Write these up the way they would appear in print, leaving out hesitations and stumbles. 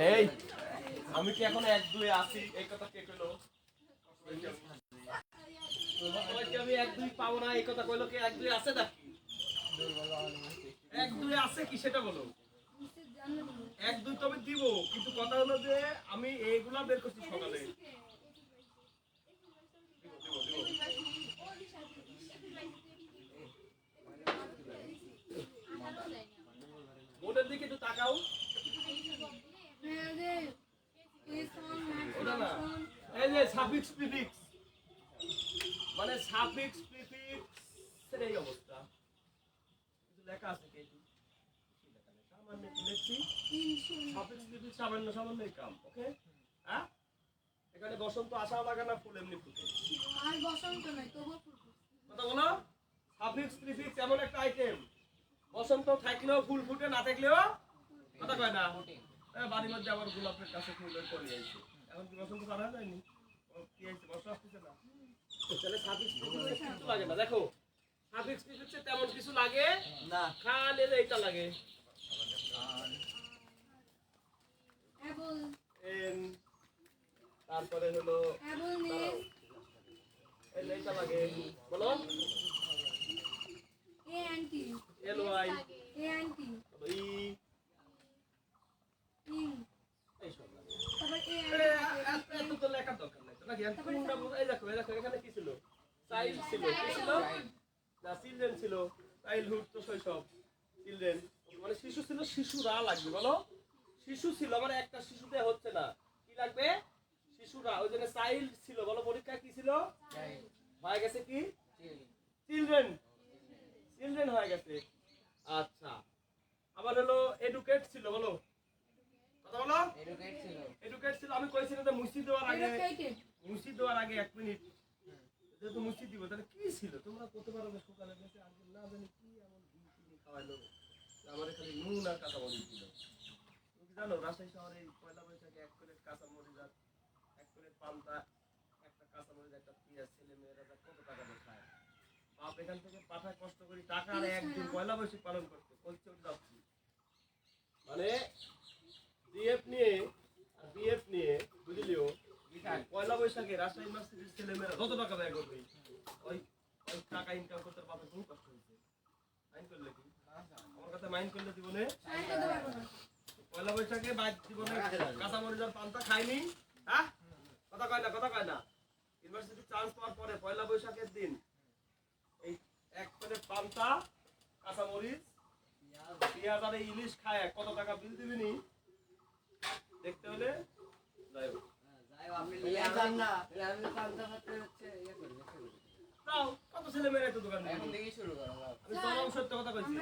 এই আমি কি এখন 1-2 আছি এই কথা কে কইলো? আমি 1-2 পাবো না এই কথা কইলো কে? 1-2 আছে নাকি? 1-2 আছে কি সেটা বলো। 1-2 তো আমি দিব, কিন্তু কথা হলো যে আমি এইগুলা বের করছি সকালে। বোর্ডের দিকে একটু তাকাও। ওটা না, এই যে সাফিক্স প্রিফিক্স, মানে সাফিক্স প্রিফিক্স এর এই অবস্থা। কিছু লেখা আছে কি? সামান্য একটু লিখছি। সাফিক্স প্রিফিক্স সামান্য সামান্যই কাম। ওকে, হ্যাঁ? এখানে বসন্ত আসাও লাগে না, ফুল এমনি ফুটে। আর বসন্ত নাই, তবু ফুল ফুটে। কথা বলো। সাফিক্স প্রিফিক্স এমন একটা আইটেম, বসন্ত থাকলেও ফুল ফুটে, না থাকলেও কথা কয় না। বাড়ির মধ্যে আবার গোলাপের কাছে ফুল চলে আসছে, এখন কি বসন্ত পার হয়ে যায়নি? কি হয়েছে, বর্ষা আসতেছে না? তাহলে সাফিক্স প্রিফিক্স কিছু লাগে না। দেখো সাফিক্স প্রিফিক্সে তেমন কিছু লাগে না, খালি এইটা লাগে। তারপরে হলো এইটা লাগে, বলো এ আন্টি, এল ওয়াই, এ আন্টি, ই ইং, এই সব লাগে। তারপর এ এত তো লেখার দরকার নাই তো নাকি? কোনটা বলো? এই দেখো এখানে কি ছিল? চাইল্ড ছিল, কি ছিল না? চিলড্রেন ছিল। চাইল্ডহুড তো শৈশব, চিলড্রেন মানে শিশু ছিল, শিশুরা লাগবে। বলো শিশু ছিল, মানে একটা শিশুতে হচ্ছে না, কি লাগবে? শিশুরা। ওই জন্য চাইল্ড ছিল। বলো পরীক্ষা কি ছিল? হয়ে গেছে কি? চিলড্রেন, চিলড্রেন হয়ে গেছে। আচ্ছা, আবার হলো এডুকেট ছিল। বলো কথা বলো। এডুকেট ছিল, এডুকেট ছিল। আমি কইছিলাম যে মুছি দেওয়ার আগে 1 মিনিট যেহেতু মুছি দিব, তাহলে কি ছিল? তোমরা কত বার সকালে গেছে আগে না জানি কি এমন ঘি চিনি খাওয়াইলো, আমাদের খালি নুন আর কাঁচা মরিচ দিল। তুমি কি জানো রাজশাহী শহরে পয়লা বৈশাখে 1 প্লেট কাঁচা মরিচ আর 1 প্লেট পান্তা, একটা কাঁচা মরিচ, একটা পেঁয়াজ, ছেলে মেয়েরা কত টাকা দিয়ে খায়? বাপ এখান থেকে পাঠায় কষ্ট করি টাকা, আর একদিন পয়লা বৈশাখ পালন করতে করছে যাচ্ছি। মানে ডিএফ নিয়ে আর বিএফ নিয়ে বুঝলিও, পয়লা বৈশাখে রাজশাহী ইউনিভার্সিটির ছেলে মেয়েরা যত টাকা ব্যয় করবে, ওই ওই টাকা ইনকাম করতে বাপের বহু কষ্ট হয়েছে। মাইন্ড করলে কি? আমার কাছে মাইন্ড করলে জীবনে পয়লা বৈশাখে বাইক জীবনে কাঁচামরিচ আর পান্তা খাইনি। হ্যাঁ, কথা কয় না, কথা কয় না। ইউনিভার্সিটি চান্স পাওয়ার পরে পয়লা বৈশাখের দিন এই 1 প্লেট পান্তা, কাঁচামরিচ, পেঁয়াজ আর ইলিশ খায় কত টাকা বিল দিবিনি দেখতে হলে কত ছেলে মেয়েরা তো দোকান শুরু করো। আমি চরম সত্য কথা কইছি।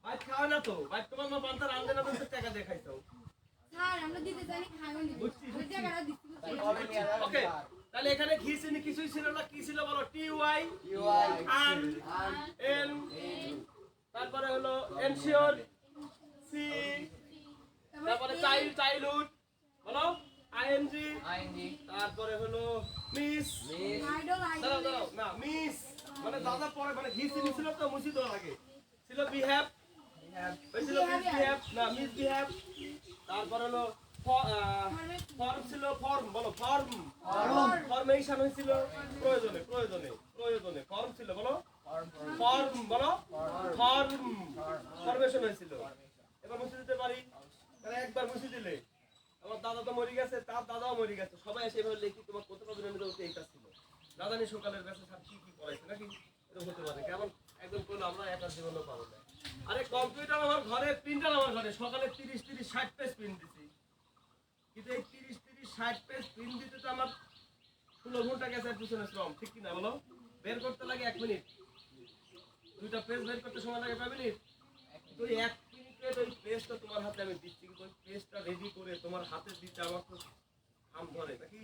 ভাই খাও না তো, ভাই তোমার মা পান্তা রান্ধে না, বলতে টাকা দিয়ে খাইছো। ওকে, তাহলে এখানে ঘি চিনি কিছুই ছিল না। কি ছিল বলো? টি ওয়াই আর এন, তারপরে হলো এনশিওর সি, তারপরে চাইল্ড, চাইল্ডহুড বলো আইএনজি, তারপরে হলো মিস, দাঁড়াও দাঁড়াও না, মিস মানে দাদা পরে, মানে ঘি চিনি ছিল তো মুছি দেওয়া লাগে, ছিল বিহেভ, হয়েছিল মিসবিহেভ না মিসবিহেভ। তারপর হলো ফর্ম ছিল, ফর্ম বলো, ফর্ম, ফরমেশন হয়েছিল প্রয়োজনে, প্রয়োজনে, প্রয়োজনে ফর্ম ছিল। বলো ফর্ম, বলো ফর্ম, ফরমেশন হয়েছিল। এবার মুছে দিতে পারি, তাহলে একবার মুছে দিলে আমার দাদা তো মরে গেছে, তার দাদাও মরে গেছে, সবাই এসে এভাবে লিখি তোমার কত অভিনন্দন হচ্ছে, এইটা ছিল না জানি সকালের কাছে স্যার কি কি পড়াইছে নাকি, এটা হতে পারে। কেমন একদম করলো আমরা একটা জীবনও পাবো না। আরে কম্পিউটার আমার ঘরে, প্রিন্টার আমার ঘরে, সকালে 30-60 পেজ প্রিন্ট দিছি, কিন্তু এই 30-60 পেজ প্রিন্ট দিতে তো আমার 16 ঘন্টা গেছে পিছনে শ্রম, ঠিক কিনা বলো? বের করতে লাগে 1 মিনিট, 2টা পেজ বের করতে সময় লাগে 5 মিনিট। তো 1 মিনিটের ওই পেজটা তোমার হাতে আমি দিচ্ছি, কিন্তু ওই পেজটা রেডি করে তোমার হাতে দিতে আমার তো কাম ধরে নাকি?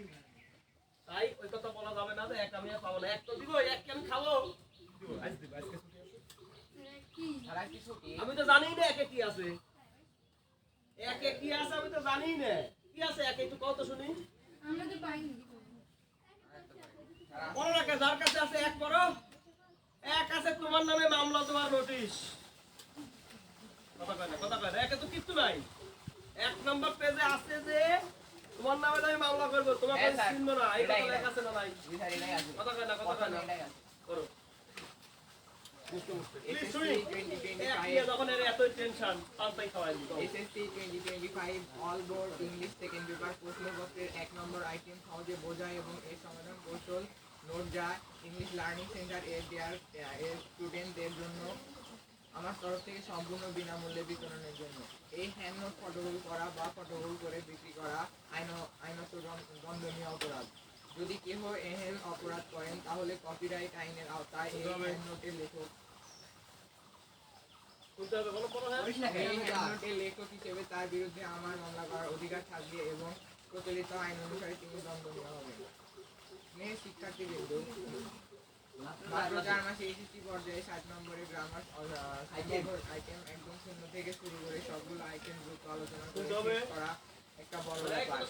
তাই ওই কথা বলা যাবে না যে 1 আমি পাবো না, 1 তো দিব, 1 কে আমি খাবো, দিব আজ দিব, আজকে ছুটি আছে আমি তো জানি না 1 কি আছে, 1 কি আছে আমি তো জানি না কি আছে। 1 একটু কত শুনি, আমরা তো পাইনি। বড় রাখে যার কাছে আছে 1 বড় 1 আছে, তোমার নামে মামলা, তোমার নোটিশ। কথা কয় না একে তো কিচ্ছু নাই। 1 নাম্বার পেজে আছে যে তোমার নামে আমি মামলা করব, তোমাকে চিনব না, এই কথা লেখা আছে না নাই? কথা কয় না করো। SSC 2025 all board English second paper প্রশ্নপত্রের 1 নম্বর আইটেম সহজে বোঝা এবং এর সমাধান কৌশল নোট যা ইংলিশ লার্নিং সেন্টার এর স্টুডেন্টদের জন্য আমার তরফ থেকে সম্পূর্ণ বিনামূল্যে বিতরণের জন্য। এই হ্যান্ড নোট ফটোকপি করা বা ফটোকপি করে বিক্রি করা আইনত দণ্ডনীয় অপরাধ। যদি কেহ এহেন অপরাধ করেন তাহলে কপিরাইট আইনের আওতায় এই হ্যান্ড নোটের লেখক লেখক হিসেবে তার বিরুদ্ধে আমার মামলা করার অধিকার থাকবে এবং প্রচলিত আইন অনুসারে তিনি দণ্ডনীয় হবেন। মেয়ে শিক্ষার্থীবৃন্দ, মাত্র 4 মাসে এসএসসি পর্যায়ে 60 নম্বরের গ্রামার আইটেম একদম শূন্য থেকে শুরু করে সবগুলো আইটেম দ্রুত আলোচনা করে শেষ করা একটা বড় ব্যাপার।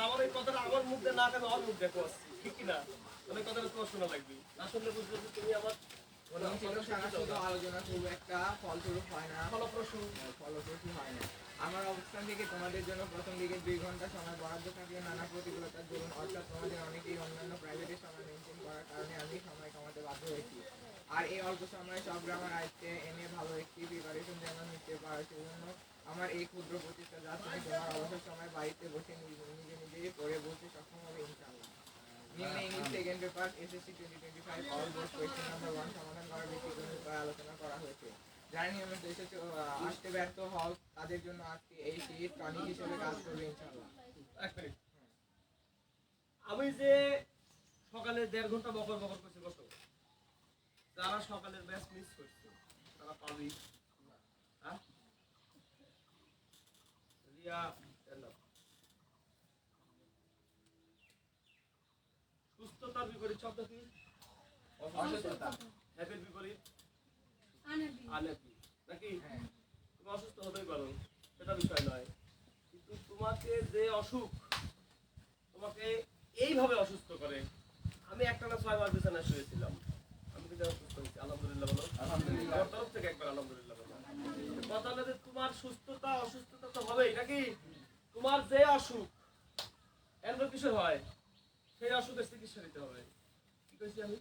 আমার এই কথাটা আমার মুখ দিয়ে না কেন আমার মুখ দেখো ঠিক কিনা? অনেক কথাটা তোমার শোনা লাগবে না, শুনলে বুঝবে যে তুমি আমার আলোচনা খুব একটা ফলস্বরূপ হয় না, ফলপ্রসূ হয় না। আমার অবস্থান থেকে তোমাদের জন্য প্রথম দিকে 2 ঘন্টা সময় বরাদ্দ থাকলে নানা প্রতিকূলতার দরুন অর্থাৎ তোমাদের অনেকেই অন্যান্য প্রাইভেটের সময় মেনটেন করার কারণে আমি সময় কমাতে বাধ্য হয়েছি। আর এই অল্প সময়ে সব গ্রামার আয়ত্তে এনে ভালো একটি প্রিপারেশন যেন নিতে পারো সেজন্য আমার এই ক্ষুদ্র প্রচেষ্টা যা তুমি তোমার অবসর সময় বাড়িতে বসে নিজে পড়ে বলতে সক্ষম হবে ইনশাআল্লাহ। নিম্নে English second paper SSC 2025 all board question number 1 সমাধান করার ভিত্তিতে আলোচনা করা হয়েছে। যারা নিয়মিত এসেছে আসতে ব্যর্থ হও তাদের জন্য আজকে এই শীত টনিক হিসেবে কাজ করবে ইনশাআল্লাহ। আমি যে সকালে 1.5 ঘন্টা বকর করছি কত, যারা সকালের ব্যাচ মিস করছে তারা পাবি। হ্যাঁ রিয়া সুস্থতার বিপরীত শব্দ কি? অসুস্থতা। হ্যাপির বিপরীত আনহ্যাপি নাকি? তুমি অসুস্থ হতেই পারো, সেটা বিষয় নয়, কিন্তু তোমাকে যে অসুখ তোমাকে এইভাবে অসুস্থ করে। আমি একটানা 6 মাস বিছানায় শুয়েছিলাম, আমি কিন্তু অসুস্থ হয়েছি আলহামদুলিল্লাহ বলো। আমার তরফ থেকে একবার আলহামদুলিল্লাহ বলো। কথা হলো যে তোমার সুস্থতা অসুস্থতা তো হবেই নাকি? তোমার যে অসুখ এন্ড্রো কিশোর হয় সেই অসুখের চিকিৎসা দিতে হবে। কি কইছি আমি?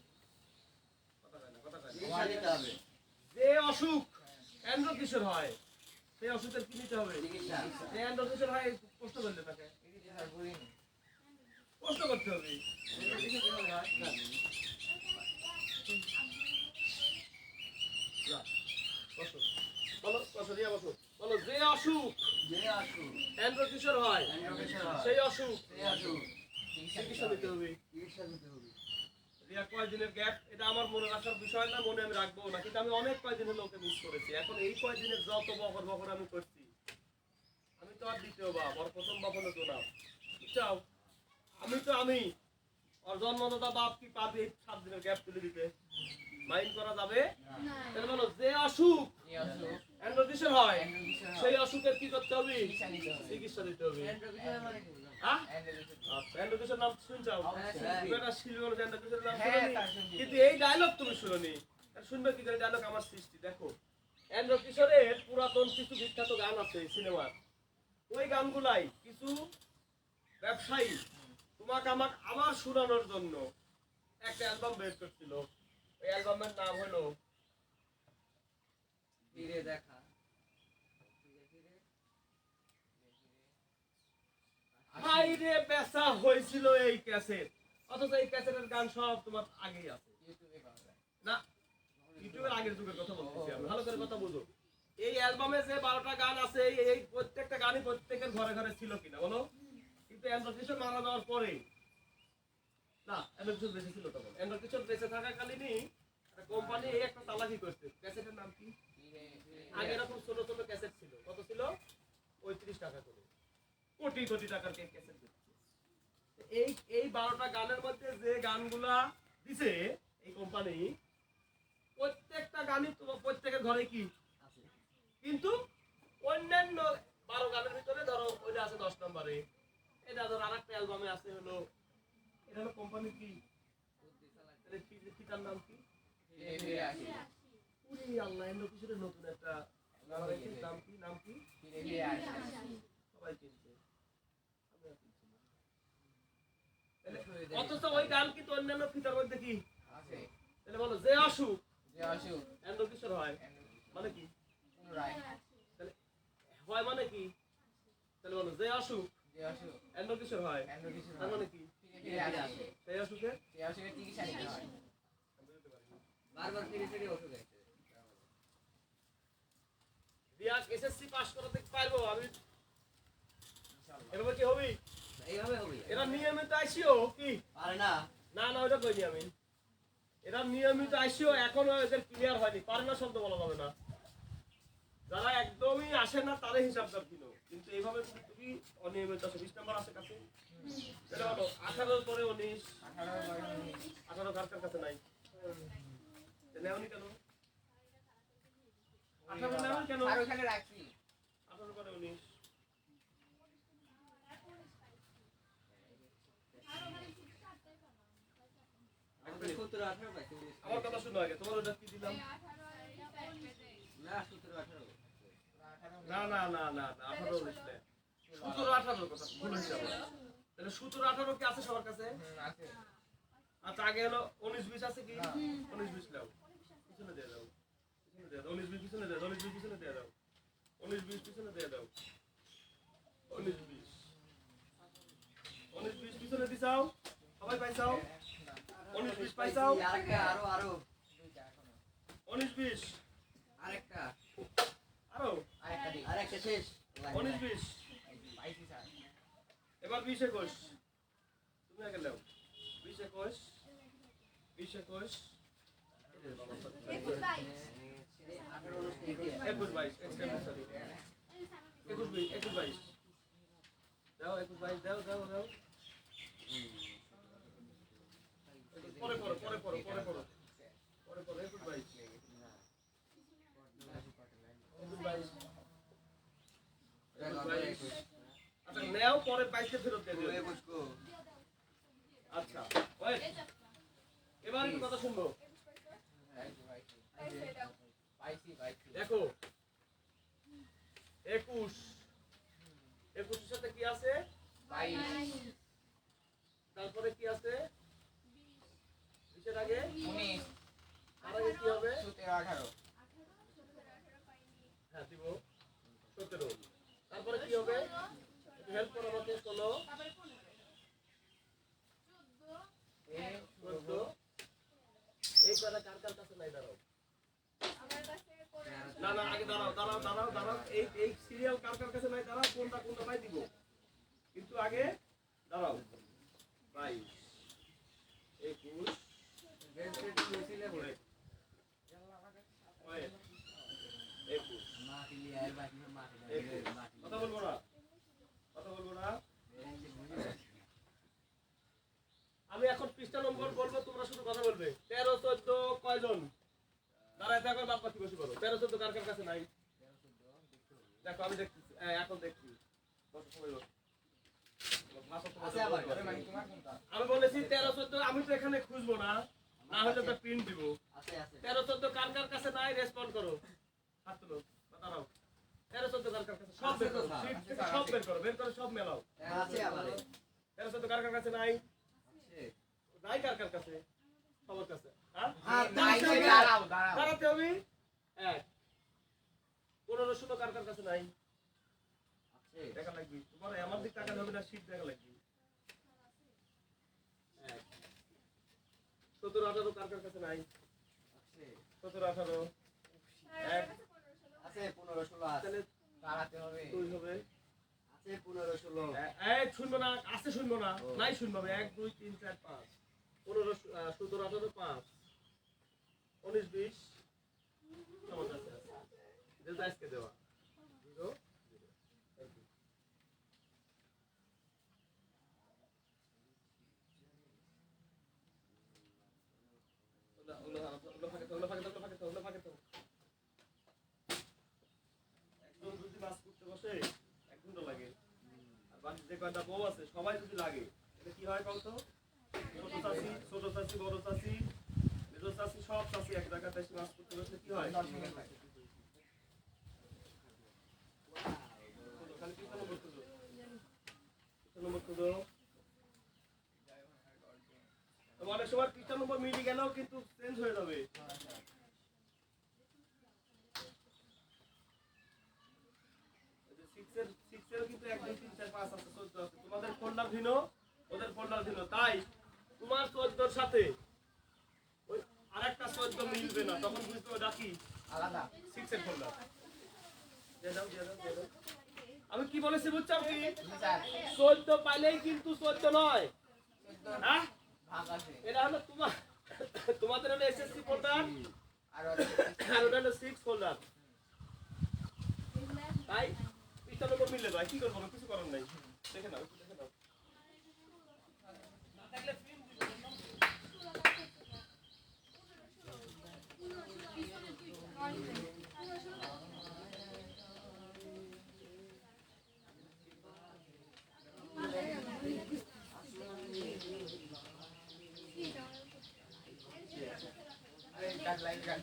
কথা কয় না। যে অসুখ এন্ড্রো কিশোর হয় সেই অসুখের কি নিতে হবে? যে এন্ড্রো কিশোর হয় কষ্ট করলে তাকে কষ্ট করতে হবে। বলো যে অসুখ এন্ড্রো কিশোর হয় সেই অসুখ চিকিৎসা দিতে হবে। রিয়া কয়দিনের গ্যাপ এটা আমার মনে রাখার বিষয় না, মনে আমি রাখবো না, কিন্তু আমি অনেক কয়দিন হলো ওকে মিস করেছি। এখন এই কয়দিনের যত বকর আমি করছি, আমি তো আর দ্বিতীয় বাপ আর প্রথম বাপ হলো তো না, বুঝছাও? আমি ওর জন্মদাতা বাপ কি পাবে 7 দিনের গ্যাপ তুলে দিতে? মাইন্ড করা যাবে? তাহলে বলো যে অসুখ এন্ড্রো কিশোর হয় সেই অসুখের কি করতে হবে? চিকিৎসা দিতে হবে। কিন্তু এই ডায়লগ তুমি শুনোনি, শুনবে কি করে? ডায়লগ আমার সৃষ্টি। দেখো এন্ড্রো কিশোরের পুরাতন কিছু বিখ্যাত গান আছে সিনেমার, ওই গানগুলাই কিছু ব্যবসায়ী তোমাকে আমার শোনানোর জন্য একটা অ্যালবাম বের করছিল। ওই অ্যালবামের নাম হলো ফিরে দেখা। বাইরে বেচা হয়েছিল এই ক্যাসেট, অথচ এই ক্যাসেটের গান সব তোমার আগেই আছে না, ইউটিউবের আগের যুগের কথা বলতেছি আমি, ভালো করে কথা বুঝো। এই অ্যালবামে যে 12টা গান আছে এই প্রত্যেকটা গানই প্রত্যেকের ঘরে ঘরে ছিল কিনা বলো? কিন্তু এন্ড্রো কিশোর মারা যাওয়ার পরে না, এন্ড্রো কিশোর বেঁচে ছিল তখন। এন্ড্রো কিশোর বেঁচে থাকাকালীনই একটা কোম্পানি এই একটা চালাকি করছে। ক্যাসেটের নাম কি? আগে এরকম ছোট ছোট ক্যাসেট ছিল, কত ছিল? 35 টাকা করে, কোটি কোটি টাকার ক্যাসেট দিচ্ছে। এই 12টা গানের মধ্যে যে গানগুলা দিছে এই কোম্পানি, প্রত্যেকটা গানই তোমার প্রত্যেকের ঘরে কি আছে, কিন্তু অন্যান্য 12 গানের ভিতরে ধরো ওইটা আছে 10 নম্বরে, এটা ধরো আরেকটা অ্যালবামে আছে হলো, এটা হলো কোম্পানি কি, কি তার নাম কি? আল্লাহ এন্ড কিসের নতুন একটা নাম কি সবাই চিনছে অথচ ওই গান কি তো অন্যান্য ফিতার মধ্যে কি আছে তাহলে বলো যে অসুখ যে অসুখ এন্ড কিসের হয় মানে কি পুনরায় তাহলে হয় মানে কি তাহলে বলো যে অসুখ যে অসুখ এন্ড কিসের হয় এন্ড কিছু তার মানে কি ফিরে আসে সেই অসুখে যে অসুখে চিকিৎসা নিতে হয় বারবার ফিরে ওষুধ খাইতে রিয়াক এসএসসি পাস করতে পারবো আমি এভাবে কি হবে এইভাবে হবে এরা নিয়মিত আইসিও কি পারে না না না ওটা কইনি আমি এরা নিয়মিত আইসিও এখনো এদের ক্লিয়ার হয়নি পারে না শব্দ বলা যাবে না যারা একদমই আসে না তাদের হিসাবদার কিনো কিন্তু এইভাবে তুমি অনিয়মিত আছে 20 নাম্বার আছে কাছে এটা বলো 18 পরে 19 18 কার কাছে নাই নেওনি কেন 18 নেওনি কেন আর ওখানে রাখছি 18 পরে 19 17-18 পাইছে আমার কথা শুনো আগে তোমার ওটা কি দিলাম না 17-18 না না না না 18 লিখলে 17 18 কথা ভুল হইছে আমার তাহলে 17 18 কি আছে সবার কাছে আছে আচ্ছা আগে হলো 19 20 আছে কি 19 20 লাও পিছনে দিয়ে দাও পিছনে দিয়ে দাও 19 20 পিছনে দিয়ে দাও 19 20 পিছনে দিয়ে দাও 19 20 পিছনে দিয়ে দাও 19 20 19 20 পিছনে দিছাও সবাই পাইছাও 19 20 পাইছাও আরেকটা আরো দুইটা এখনো 19 20 আরেকটা আরো আরেকটা দিই আরেকটা শেষ 19 20 পাইছি স্যার এবার 20 21 তুমি আগে নাও 20 21 20 21 21 22 এক্সট্রা সরি 21 22 দাও 21 22 দাও দাও দাও পরে পরে পরে পরে পরে পরে পরে পরে 21 22 আচ্ছা নেও পরে 22 ফেরত দিয়ে দিও আচ্ছা ওই এবার একটু কথা শুনবো পাইছি দেখো 21 21 এর সাথে কি আছে 22 তারপরে কি আছে 20 এর আগে 19 আর আগে কি হবে 17 18 হ্যাঁ দিব 17 তারপরে কি হবে একটু হেল্প করো আমাকে 16 14 এই কথা কার কার কাছে নাই দাঁড়াও না না আগে দাঁড়াও দাঁড়াও দাঁড়াও দাঁড়াও এই সিরিয়াল কার কার কাছে নাই দাঁড়াও কোনটা কোনটা নাই দিব কিন্তু আগে দাঁড়াও 22 21 বেলসেট লইছিলে বলে ওই 21 কথা বলবো না কথা বলবো না আমি এখন পৃষ্ঠা নম্বর বলবো তোমরা শুধু কথা বলবে 13 14 কয়জন দাঁড়ায় থাকো বাপ পাখি বসে পড়ো 13 14 কার কার কাছে নাই দেখো আমি দেখছি এখন দেখছি বসো সবাই বসো আমি বলেছি 13 14 আমি তো এখানে খুঁজবো না না হলে তো প্রিন্ট দিব 13 14 কার কার কাছে নাই রেসপন্ড করো হাত তুলো দাঁড়াও 13 14 কার কার কাছে সব বের করো শীট থেকে সব বের করো সব মেলাও 13 14 কার কার কাছে নাই নাই কার কার কাছে সবার কাছে হ্যাঁ দাঁড়াতে হবে 1 15 16 কার কার কাছে নাই দেখা লাগবে তোমার আমার দিক টাকা হবে না শীট দেখা লাগবে 17 18 কার কার কাছে নাই 17 18 1 তাহলে দাঁড়াতে হবে তুই হবে 15 16 এই শুনবো না আছে শুনবো না নাই শুনবো 1 2 3 4 5 15 17 18 5 19 20 কেমন আছে যেটা আজকে দেওয়া 0 সবাই যদি লাগে কি হয় বলতো ছোট চাষি বড় চাষি মেজো চাষি সব চাষি এক জায়গাতে এসে মাছ করতে বসলে কি হয়? 10 মিনিট লাগে। খালি পিছনে নম্বর খুঁজো। পিছনে নম্বর খুঁজো। তবে অনেক সময় পিছনে নম্বর মিলে গেলেও কিন্তু চেঞ্জ হয়ে যাবে। সিক্সের কিন্তু 1 2 3 4 5 আছে 14 আছে। তোমাদের ফোল্ডার ভিন্ন, ওদের ফোল্ডার ভিন্ন। তাই তোমার 14 এর সাথে ওই আরেকটা 14 মিলবে না, তখন বুঝতে ওটা কি আলাদা। 6 এর ফোল্ডার। দিয়ে দাও। আমি কি বলেছি বুঝছো কি? স্যার 14 পাইলেই কিন্তু 14 নয়। 14 হ্যাঁ? ভাগ আছে। এটা হলো তোমাদের হলো এসএসসি ফোল্ডার আর আর ওটা হলো 6 ফোল্ডার। তাই পিছনে নম্বর মিললে ভাই কি করবো? কিছু করার নাই। দেখে নাও। না থাকলে ফিল্ম দিবে। ডাক লাইন গান।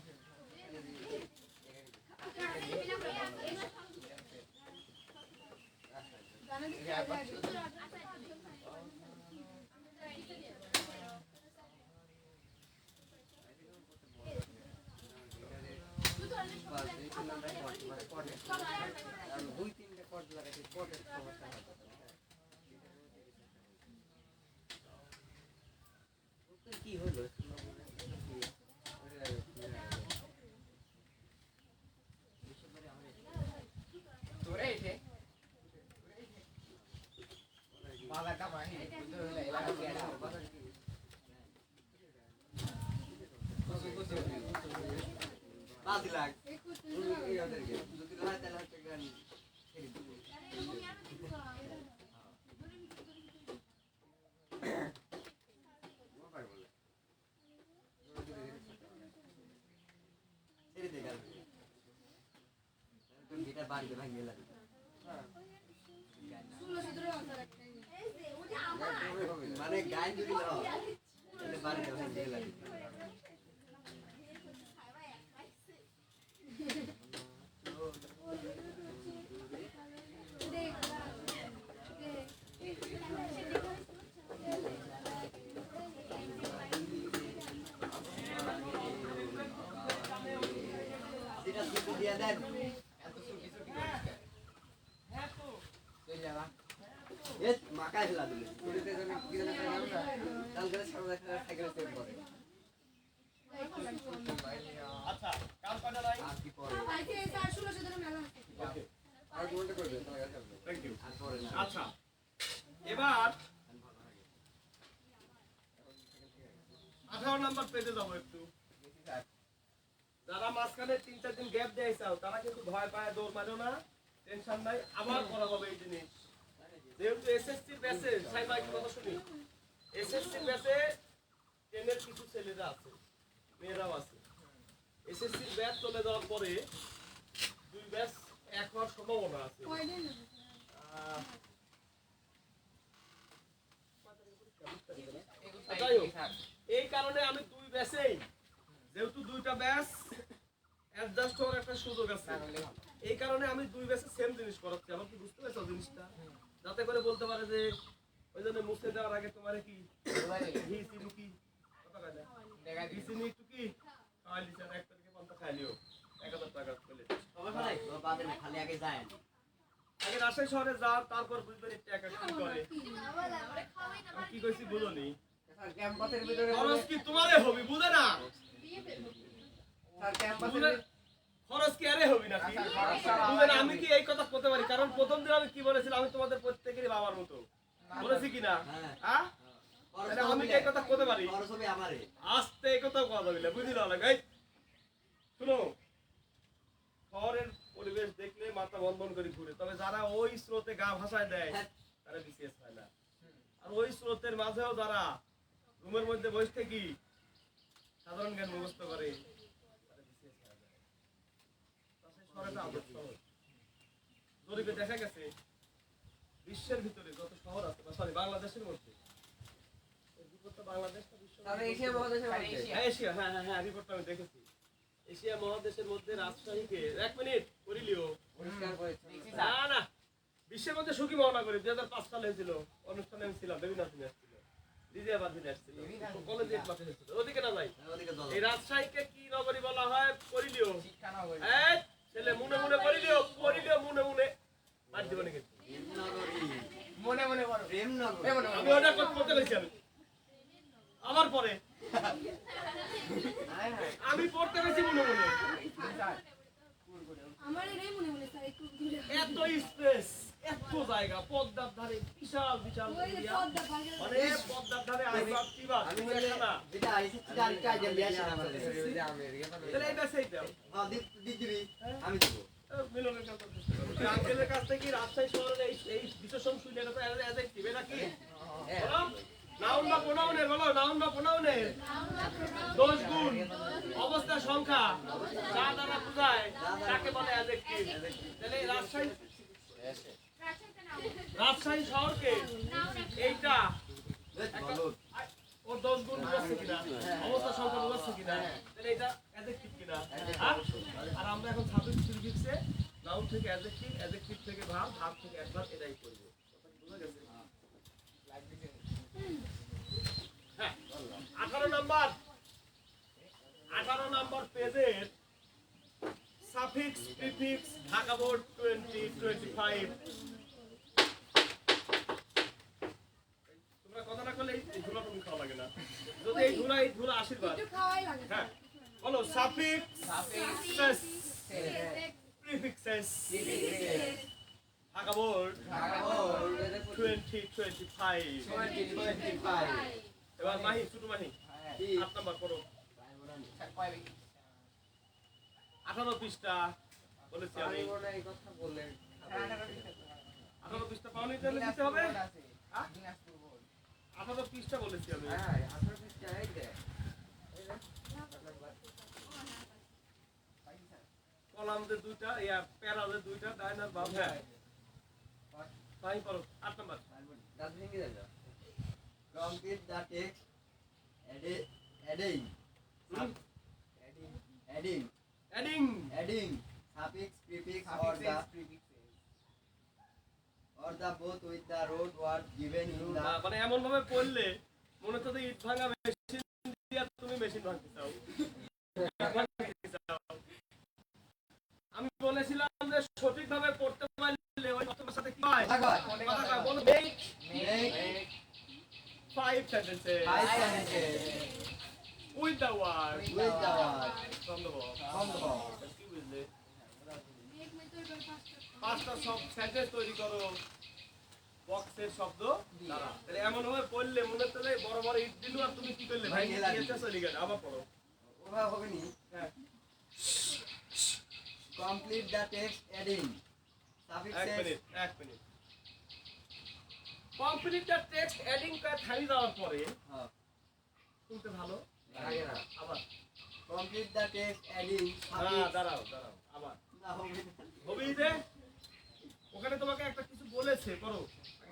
দুই তিনটে কট লাগাইছি কটের সমস্যা হয় কি হলো তোরে এসে বাগাটা মাহি বুঝতে হলে এলাকা দিয়ে আসো। 5 লাখ যদি হয় তাহলে হচ্ছে গান ছেড়ে দেবো ছেড়ে দে গান তুমি গিটার বাড়িতে ভাঙিয়ে লাগবে মানে গান যদি না হয় তাহলে বাড়িতে ভাঙিয়ে লাগবে যেটা শুধু দিয়ে দেন এত ছুটি করছে। চল যাবা। এ মাকায় ফেলা দিলে পুরীতে যদি কি জানা গেল না তাহলে করে সারা দেখা সাইকেল সেট করে আচ্ছা কাল কয়টা নাই? আর কি পরে আর কোনটা করবে তোমার কাছে আসবে থ্যাংক ইউ। আর পরে না আচ্ছা এবার 18 নাম্বার পেজে যাবো একটু। যারা মাঝখানে 3-4 দিন গ্যাপ দিয়ে চাও তারা কিন্তু ভয় পায় দৌড় মারো না, টেনশন নাই, আবার করা হবে এই জিনিস। যেহেতু এসএসসি ব্যাচে সাই ভাই কথা শুনি, এসএসসি ব্যাচে 10 এর কিছু ছেলেরা আছে, মেয়েরাও আছে। এসএসসি ব্যাচ চলে যাওয়ার পরে দুই ব্যাচ এক হওয়ার সম্ভাবনা আছে। যাই হোক, এই কারণে আমি দুই ব্যাচেই যেহেতু দুইটা ব্যাচ অ্যাডজাস্ট হওয়ার একটা সুযোগ আছে, এই কারণে আমি দুই ব্যাচে সেম জিনিস করাচ্ছি। আমার কি বুঝতে পারছো জিনিসটা? যাতে করে বলতে পারে যে ওই জন্য মুছে দেওয়ার আগে তোমার কি ঘি চিনি কি কথা কয় না ঘি চিনি একটু কি খাওয়াই দিচ্ছে, 1 তারিখে 50 খাইলিও 1000 টাকা পেলে তবে ভাই ও বাদে না খালি আগে যায় আগে রাজশাহী শহরে যা, তারপর বুঝবেন এই টাকা কি করে। আমি কি কইছি বুঝনি? স্যার ক্যাম্পাসের ভিতরে খরচ কি তোমারে হবি বুঝে না? স্যার ক্যাম্পাসের বুঝে- খরচ কি আরে হবি নাকি? বুঝে না? আমি কি এই কথা বলতে পারি? কারণ প্রথম দিন আমি কি বলেছিলাম, আমি তোমাদের প্রত্যেকেরই বাবার মতো বলেছি কিনা? হ্যাঁ, তাহলে আমি কি এই কথা বলতে পারি? খরচ হবে আমারে আস্তে এই কথা কথা বলে বুঝলি না গাই। শুনো, শহরের পরিবেশ দেখলে মাথা বন্ধন করে ঘুরে, তবে যারা ওই স্রোতে গা ভাসায় দেয় তারা বিসিএস পায় না। আর ওই স্রোতের মাঝেও যারা রুমের মধ্যে বসে থেকে সাধারণ জ্ঞান মুখস্থ করে তারা বিসিএস পায় না। রাজশাহী শহরটা আদর্শ শহর। জরিপে দেখা গেছে বিশ্বের ভিতরে যত শহর আছে, বা সরি বাংলাদেশের মধ্যে, এর বিপরীতে বাংলাদেশটা বিশ্ব তাহলে এশিয়া মহাদেশের মধ্যে এশিয়া, হ্যাঁ হ্যাঁ হ্যাঁ, রিপোর্টটা আমি দেখেছি। এশিয়া মহাদেশের মধ্যে রাজশাহীকে, এক মিনিট করিলিও, পরিষ্কার পরিচ্ছন্ন না না, বিশ্বের মধ্যে সুখী মহানগরী 2005 সালে হয়েছিল, অনুষ্ঠানে আমি ছিলাম, দেবীনাথ দিনে আসছিল, রিজিয়া বাদিনে আসছিল, কলেজে এক মাসে হয়েছিল, ওদিকে না যাই। এই রাজশাহীকে কি নগরী বলা হয়? করিলিও। শিক্ষা নগরী এই ছেলে মুনে মুনে করিলিও, করিলিও মুনে মুনে মার দিবনি কিন্তু। মনে মনে বলো আমি ওটা করতে গেছি আমি আমার পরে আমি পড়তে গেছি মনে মনে। আমার এটাই মনে মনে স্যার একটু ঘুরে এত স্পেস, এত জায়গা, পদ্মার ধারে বিশাল বিশাল ওই যে এরিয়া, পদ্মা পাহাড়ের মানে পদ্মার ধারে আইবাব কিবাব আমি তুমি একটা না, তাহলে এটা সেইটা আমি দিব মিলনের কাছে আঙ্কেলের কাছ থেকে রাজশাহী শহরের এই বিশেষণ শুনলে এটা তো অ্যাডজেক্টিভ, এটা কি বলো? নাউন বা প্রোনাউনের, বলো নাউন বা প্রোনাউনের দোষ গুণ অবস্থা সংখ্যা যা দ্বারা বোঝায় তাকে বলে অ্যাডজেক্টিভ। তাহলে রাজশাহী শহরকে এইটা ওর দোষ গুণ বোঝাচ্ছে কিনা, অবস্থা সংখ্যা বোঝাচ্ছে কিনা, তাহলে এটা অ্যাডজেক্টিভ কিনা? আর আমরা এখন সাবজেক্ট প্রিফিক্সে নাউন থেকে অ্যাডজেক্টিভ, অ্যাডজেক্টিভ থেকে ভার্ব, ভার্ব থেকে অ্যাডভার্ব, এটাই করব। বুঝা গেছে? হ্যাঁ, 18 নাম্বার পেজের সাফিক্স প্রিফিক্স ঢাকা বোর্ড 2025। তোমরা কথা না করলে এই ধুলা তুমি খাওয়া লাগে না, যদি এই ধুলা আশীর্বাদ। একটু খাওয়াই লাগে হ্যাঁ বলো, সাফিক্স প্রিফিক্সেস ঢাকা বোর্ড 2025। এবার মাহি, ছোট মাহি 8 নাম্বার করো। 18 পৃষ্ঠা বলেছি আমি। 18 পৃষ্ঠা পাওনি, তাহলে দিতে হবে। 18 পৃষ্ঠা বলেছি আমি। কলামদের দুইটা, প্যারাদের দুইটা, ডাইনার বাম। হ্যাঁ মাহি করো 8 number. Complete the text adding adding suffix prefix or the both with the root word given in the মানে এমন ভাবে পড়লে মনে হচ্ছে যে ইট ভাঙা মেশিন দিয়ে তুমি মেশিন ভাঙতে চাও। আমি বলেছিলাম যে সঠিকভাবে পড়তে পারলে ওই তোমার সাথে কি হয়? কথা কয়, বলো make make 5 sentences 5 sentences with the word with the word from the box। from the box. কি বুঝলে? এক মিনিট ধরে পাঁচটা 5টা সব সেন্টেন্স তৈরি করো বক্সের শব্দ দ্বারা। তাহলে এমন ভাবে পড়লে মনে হচ্ছে যে বড় বড় ইট দিলো আর তুমি কি করলে ভাই নিয়েছে চলে গেল। আবার পড়ো। ওভাবে হবে নি। হ্যাঁ Complete the text adding এক suffixes minute complete the text adding কা থামি যাওয়ার পরে হ্যাঁ শুনতে ভালো লাগে না। আবার Complete the text adding দাঁড়াও আবার না হবে না। হবি যে ওখানে তোমাকে একটা কিছু বলেছে করো।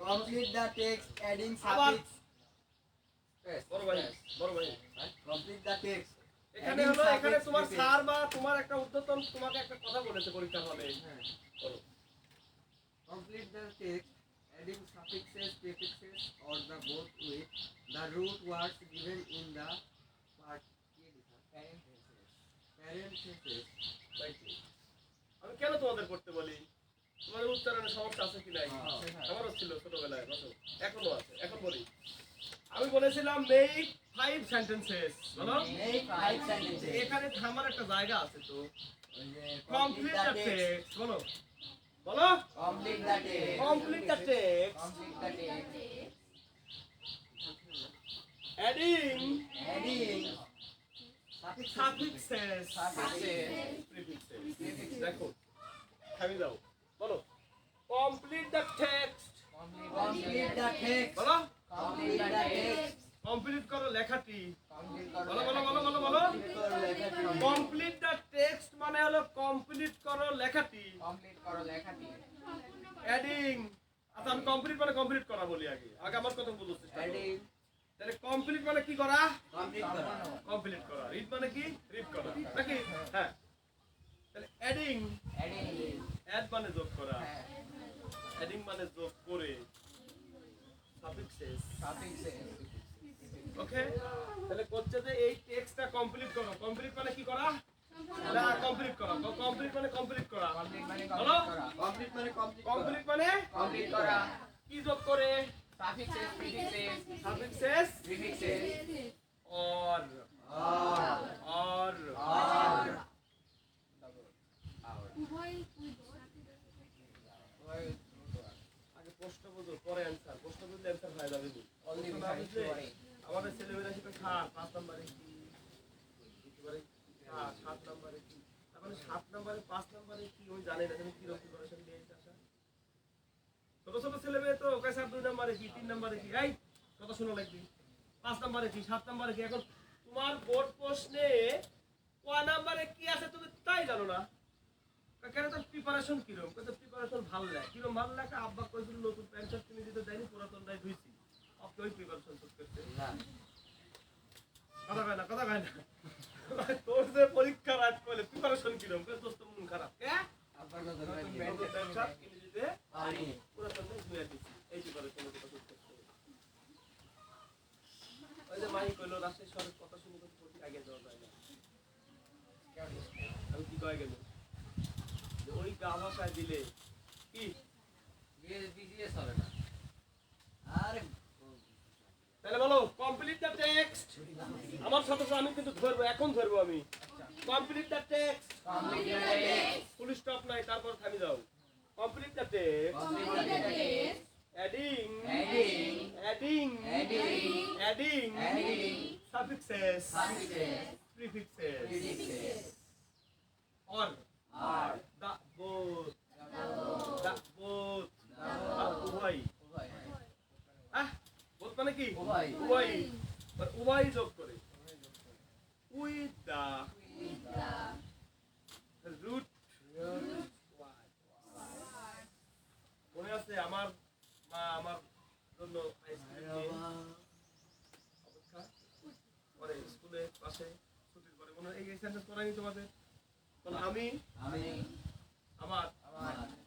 Complete the text adding আবার suffix বড় ভাই complete the text এখানে হলো, এখানে তোমার স্যার বা তোমার একটা উদ্যতন তোমাকে একটা কথা বলেছে পরীক্ষা হলে করো। complete the text adding suffixes prefixes or the both with the root words given in the parentheses আমি কেন তোমাদের করতে বলি? তোমাদের উচ্চারণে সমস্যা আছে কি নাই? আমারও ছিল ছোটবেলায়, এখনো আছে। এখন বলি, আমি বলেছিলাম মেক 5 সেন্টেন্সেস। বলো make 5 sentences এখানে থামার একটা জায়গা আছে তো। complete complete the the text text বলো বলো complete the text complete the text complete the text adding adding suffixes prefixes. দেখো থামি দাও, বলো complete the text. complete the text বলো complete the text কমপ্লিট করো লেখাটি। complete বলো বলো বলো বলো বলো করো লেখাটি কমপ্লিট দ্য টেক্সট মানে হলো কমপ্লিট করো লেখাটি। অ্যাডিং, আচ্ছা আমি কমপ্লিট মানে কমপ্লিট করা বলি আগে আমার কথা বলতে চেষ্টা করো। adding তাহলে কমপ্লিট মানে কি করা? কমপ্লিট করা। রিড মানে কি? রিড করা নাকি? হ্যাঁ। তাহলে অ্যাডিং, অ্যাড মানে যোগ করা, অ্যাডিং মানে যোগ করে, সাফিক্সেস। ওকে, তাহলে করছে যে এই টেক্সটটা কমপ্লিট করো। কমপ্লিট মানে কি করা? না, কমপ্লিট করা। কমপ্লিট মানে কমপ্লিট করা। হ্যালো, কমপ্লিট মানে কমপ্লিট মানে কমপ্লিট করা। কি যোগ করে? Suffixes, prefixes, suffixes prefixes, or, or, উভয় আগে প্রশ্ন বুঝো, পরে অ্যান্সার। প্রশ্ন বুঝলে অ্যান্সার হয়ে যাবে নি। অনলি প্রশ্ন না বুঝলে আমাদের ছেলেমেয়েরা সেটা 5 নম্বরে কি, একেবারে 7 নম্বরে কি, তার মানে 7 নম্বরে 5 নম্বরে কি ওই জানে না। তুমি কি রকম প্রিপারেশন দিয়েছে আসা? ছোট ছোট ছেলেমেয়ে তো ওকে 2 নম্বরে কি, 3 নম্বরে কি, এই কথা শোনা লাগবে। 5 নম্বরে কি, 7 নম্বরে কি। এখন তোমার বোর্ড প্রশ্নে কয় নম্বরে কি আছে তুমি তাই জানো না। কেন তোর প্রিপারেশন কিরকম? কিন্তু প্রিপারেশন ভালো লাগে। কিরকম ভালো লাগে? আব্বা কইছিল নতুন প্যান্ট শার্ট কিনে দিতে যাইনি, পুরাতনটাই ধুইছি। আপনি ওই প্রিপারেশন করতে না কথা কয় না, কথা কয় না। তোর যে পরীক্ষা রাত করলে প্রিপারেশন কিরকম? তোর তো মন খারাপ। কে? আব্বার কথা নতুন বলি প্যান্ট শার্ট কিনে দিতে পারি পুরাতনটাই ধুইয়া দিছি। এই প্রিপারেশন কথা করতে। ওই যে মাই কইলো রাজশাহী শহরের কথা শুনে তো প্রতি আগে যাওয়া যায় না। আমি কি কয় গেল? যে ওই গা ভাষায় দিলে কি দিয়ে চলে না। আরে তাহলে বলো কমপ্লিট দ্য টেক্সট। আমার সাথে সাথে আমি কিন্তু ধরবো, এখন ধরবো আমি। Complete the text, full stop নাই, তারপর থামি যাও। Complete the text, adding, adding, adding, suffixes, prefixes, or, the both, the both, উভয়। বোথ মানে কি? উভয়। উভয়। উভয় যোগ করে। With the root. মনে আছে আমার মা আমার জন্য আইসক্রিম নিয়ে অপেক্ষা করে স্কুলে পাশে ছুটির পরে। মনে হয় এই সেন্টেন্স করাইনি তোমাদের? বলো আমি আমার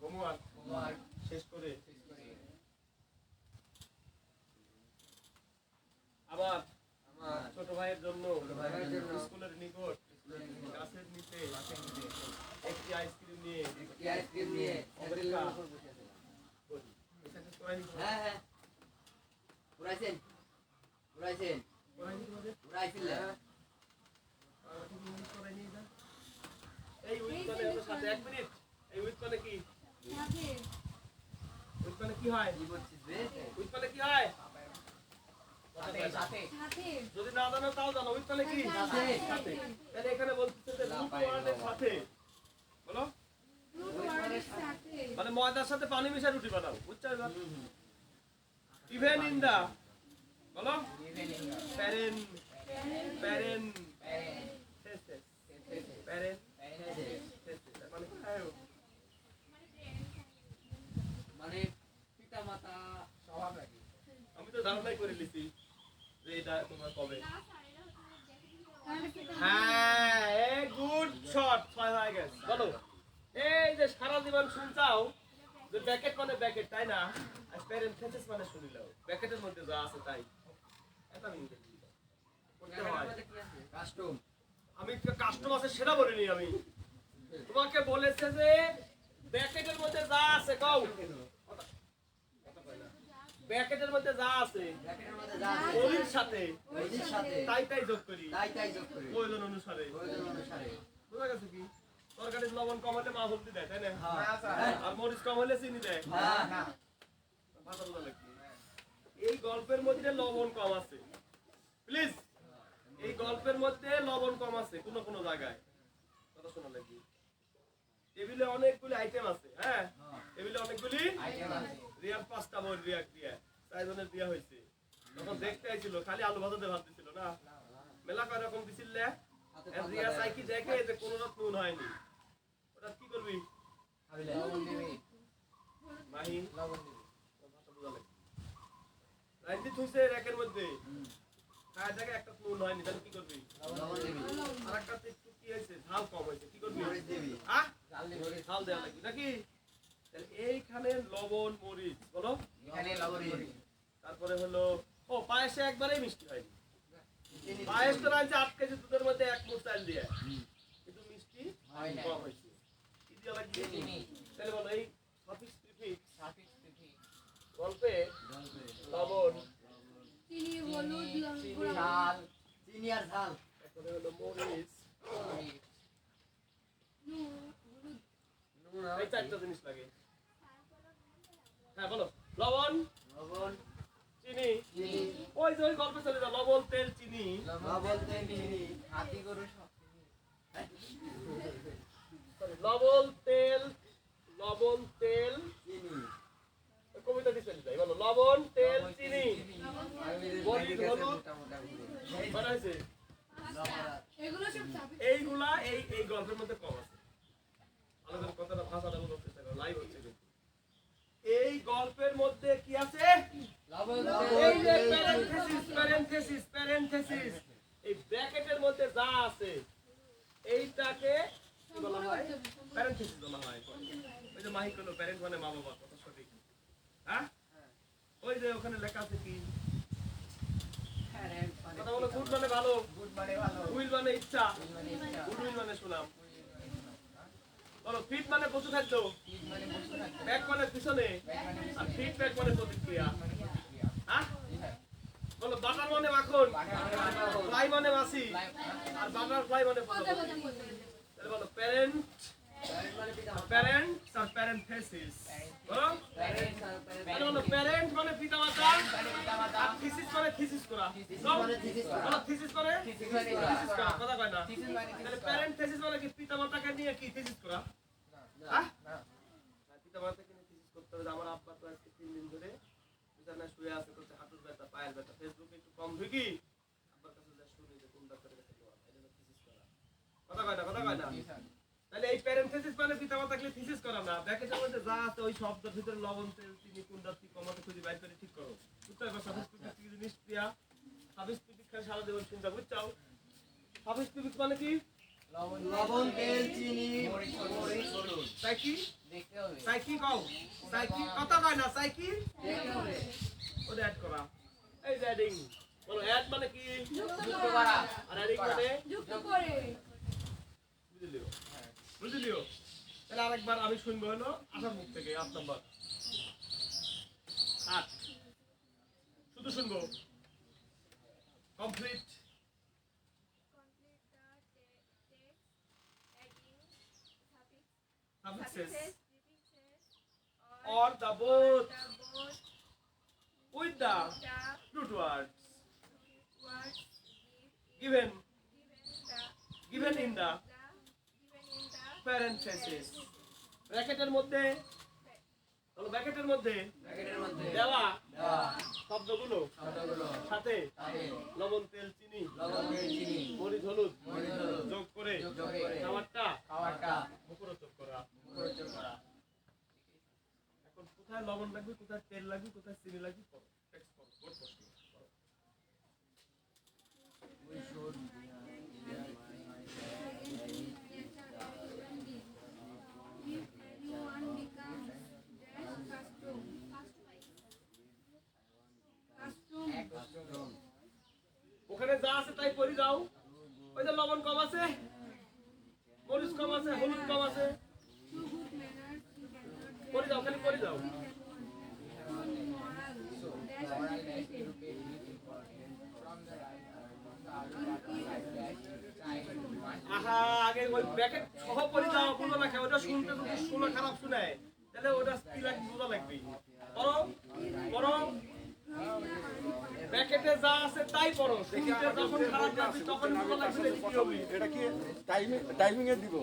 হোমওয়ার্ক শেষ করে আবার ছোট ভাইয়ের জন্য স্কুলের নিকট গাছের নিচে একটি আইসক্রিম নিয়ে অপেক্ষা করি। এই sentence করাইনি? হ্যাঁ পুরাইছেন করাইনি তোমাদের? করাইনি এটা? এই উইথ মানে হলো সাথে। 1 মিনিট। এই উইথ মানে কি? উইথ মানে কি হয়? উইথ মানে কি হয়? যদি না জানো তাও জানো। উইথ মানে কি? সাথে। তাহলে এখানে বলতেছে যে রুট ওয়ার্ডের সাথে। বলো মানে ময়দার সাথে পানি মিশিয়ে রুটি বানাও। বুঝছো এবার? ইভেন ইন দা, বলো প্যারেন, প্যারেন, প্যারেন, মানে কি হয়? মানে পিতা মাতা স্বভাব একই। আমি তো ধারণাই করে লিছি যে এটা তোমার কবে। হ্যাঁ, এই গুড শট, 6 হয়ে গেছে। বলো এই যে সারা জীবন শুনছাও যে ব্র্যাকেট মানে ব্র্যাকেট, তাই না? আর প্যারেন্থেসিস মানে শুনিলাও ব্র্যাকেটের মধ্যে যা আছে তাই। এটা আমি ইংরেজি করতে হয়। কাস্টম আমি কাস্টম আছে সেটা বলিনি। আমি তোমাকে বলেছে যে ব্র্যাকেটের মধ্যে যা আছে কও। ব্র্যাকেটের মধ্যে যা আছে ওর সাথে তাই তাই যোগ করি প্রয়োজন অনুসারে। বুঝা গেছে কি? তরকারির লবণ কম হলে মা হলদি দেয়, তাই না? আর মরিচ কম হলে চিনি দেয়। ভাষা বোঝা লাগবে। এই গল্পের মধ্যে লবণ কম আছে। প্লিজ, এই গল্পের মধ্যে লবণ কম আছে কোন কোন জায়গায়। কথা শোনা লাগবে। টেবিলে অনেকগুলি আইটেম আছে। হ্যাঁ, টেবিলে অনেকগুলি রিয়ার 5টা বই রিয়াক দিয়া 4 জনের বিয়া হয়েছে। তখন দেখতে আইছিল খালি আলু ভাজা দিয়ে ভাত দিছিল না, মেলা কয় রকম দিছিল। রিয়া চাই কি দেখে যে কোন রকম নুন হয়নি। ওটা কি করবি? মাহি লবণ দিবি। ভাষা বোঝা লাগে। রাইন্দি থুইছে র‍্যাকের মধ্যে। খায় জায়গায় একটা নুন হয়নি তাহলে কি করবি আর একটা একটু কি হয়েছে ঝাল কম হয়েছে কি করবি আহ ঝাল দেওয়া লাগবে নাকি তাহলে এইখানে লবণ মরিচ বলো তারপরে হলো ও পায়েসে একবারেই মিষ্টি হয়নি পায়েস তো রাঁধছে 8 কেজি দুধের মধ্যে 1 মুঠ চাল দিয়ে কিন্তু মিষ্টি কম হয়েছে কি দেওয়া লাগবে তাহলে বলো এই সাফিক্স প্রিফিক্স গল্পে লবণ চিনি হলুদ লঙ্কা ঝাল চিনি আর ঝাল তারপরে হলো মরিচ নুন এই চারটা জিনিস লাগে হ্যাঁ বলো লবণ লবণ চিনি চিনি ওই যে ওই গল্পে চলে যাও লবণ তেল চিনি লবণ চিনি হাতি গরু সব লবণ তেল চিনি কবিতা দিয়ে চলে যায় বলো লবণ তেল চিনি মরিচ হলুদ মানে হয়েছে এগুলো সব চাবি এইগুলা এই গল্পের মধ্যে কম আছে আমাদের কথাটা ভাষাটা বলার চেষ্টা করো লাইভ হচ্ছে কিন্তু এই গল্পের মধ্যে কি আছে এই যে প্যারেনথেসিস এই ব্র্যাকেটের মধ্যে যা আছে এইটাকে কি বলা হয় প্যারেনথেসিস বলা হয় ওই যে মাহি কোনো প্যারেন্ট মানে মা বাবা কথা সঠিক হ্যাঁ ওই যে ওখানে লেখা আছে কি কথা বলো গুড মানে ভালো উইল মানে ইচ্ছা গুড উইল মানে শুনাম বলো ফিট মানে পশু খাদ্য ব্যাক মানে পিছনে আর ফিডব্যাক মানে প্রতিক্রিয়া হ্যাঁ বলো বাটার মানে মাখন ফ্লাই মানে মাছি আর বাটার ফ্লাই মানে ফুলকপি তাহলে বলো প্যারেন্ট আর প্যারেন্থেসিস বলো তাহলে বলো প্যারেন্ট মানে পিতামাতা আর থিসিস মানে থিসিস করা বলো থিসিস মানে থিসিস করা কথা কয় না তাহলে প্যারেন্থেসিস মানে কি পিতামাতাকে নিয়ে কি থিসিস করা হ্যাঁ পিতামাতাকে নিয়ে থিসিস করতে হবে আমার আব্বা তো আজকে 3 দিন ধরে বিছানায় শুয়ে আছে করতে হাঁটুর ব্যথা পায়ের ব্যথা ফেসবুকে একটু কম ঢুকি আব্বার কাছে যা শুনি যে কোন ডাক্তারের কাছে যাওয়া এটা থিসিস করা কথা কয় না তাহলে এই প্যারেন্থেসিস মানে পিতামাতাকে থিসিস করা না ব্র্যাকেটের মধ্যে যা আছে ওই শব্দের ভিতরে লবণ তেল চিনি কোনটা কি কমাতে খুঁজে বাইর করে ঠিক করো বুঝতে পারছো সাবস্ক্রিপ্ট কি জিনিস প্রিয়া সাবস্ক্রিপ্ট খালি সারা জীবন চিন্তা বুঝছো সাবস্ক্রিপ্ট মানে কি লবণ তেল চিনি মরিচ হলুদ তাই কি দেখতে হবে তাই কি কও তাই কি কথা কয় না তাই কি দেখতে হবে ওটা অ্যাড করা এই যে অ্যাডিং বলো অ্যাড মানে কি যুক্ত করা আর অ্যাডিং মানে যুক্ত করে বুঝলিও তাহলে আরেকবার আমি শুনবো হলো আসার মুখ থেকে 8 নাম্বার 8 শুধু শুনবো complete suffixes or the both with the root words given in the parenthesis ব্র্যাকেটের মধ্যে বলো ব্র্যাকেটের মধ্যে দেওয়া শব্দগুলো সাথে লবণ তেল চিনি মরিচ হলুদ যোগ করে খাবারটা মুখরোচক করা এখন কোথায় লবণ লাগবে কোথায় তেল লাগবে কোথায় চিনি লাগবে করো টেক্সট করো বোর্ড প্রশ্ন করো ওখানে যা আছে তাই পড়ি যাও ওই যে লবণ কম আছে মরিচ কম আছে হলুদ কম আছে পড়ি যাও খালি পড়ি যাও আহা আগে ওই ব্র্যাকেট সহ পড়ি যাও বলো না ওটা শুনতে যদি শোনা খারাপ শুনে তাহলে ওটা কি লাগবে বোঝা লাগবে পড়ো পড়ো ব্র্যাকেটে যা আছে তাই পড়ো শুনতে যখন খারাপ লাগবে তখন বোঝা লাগবে কি হবে এটা কি টাইমিং এ দিব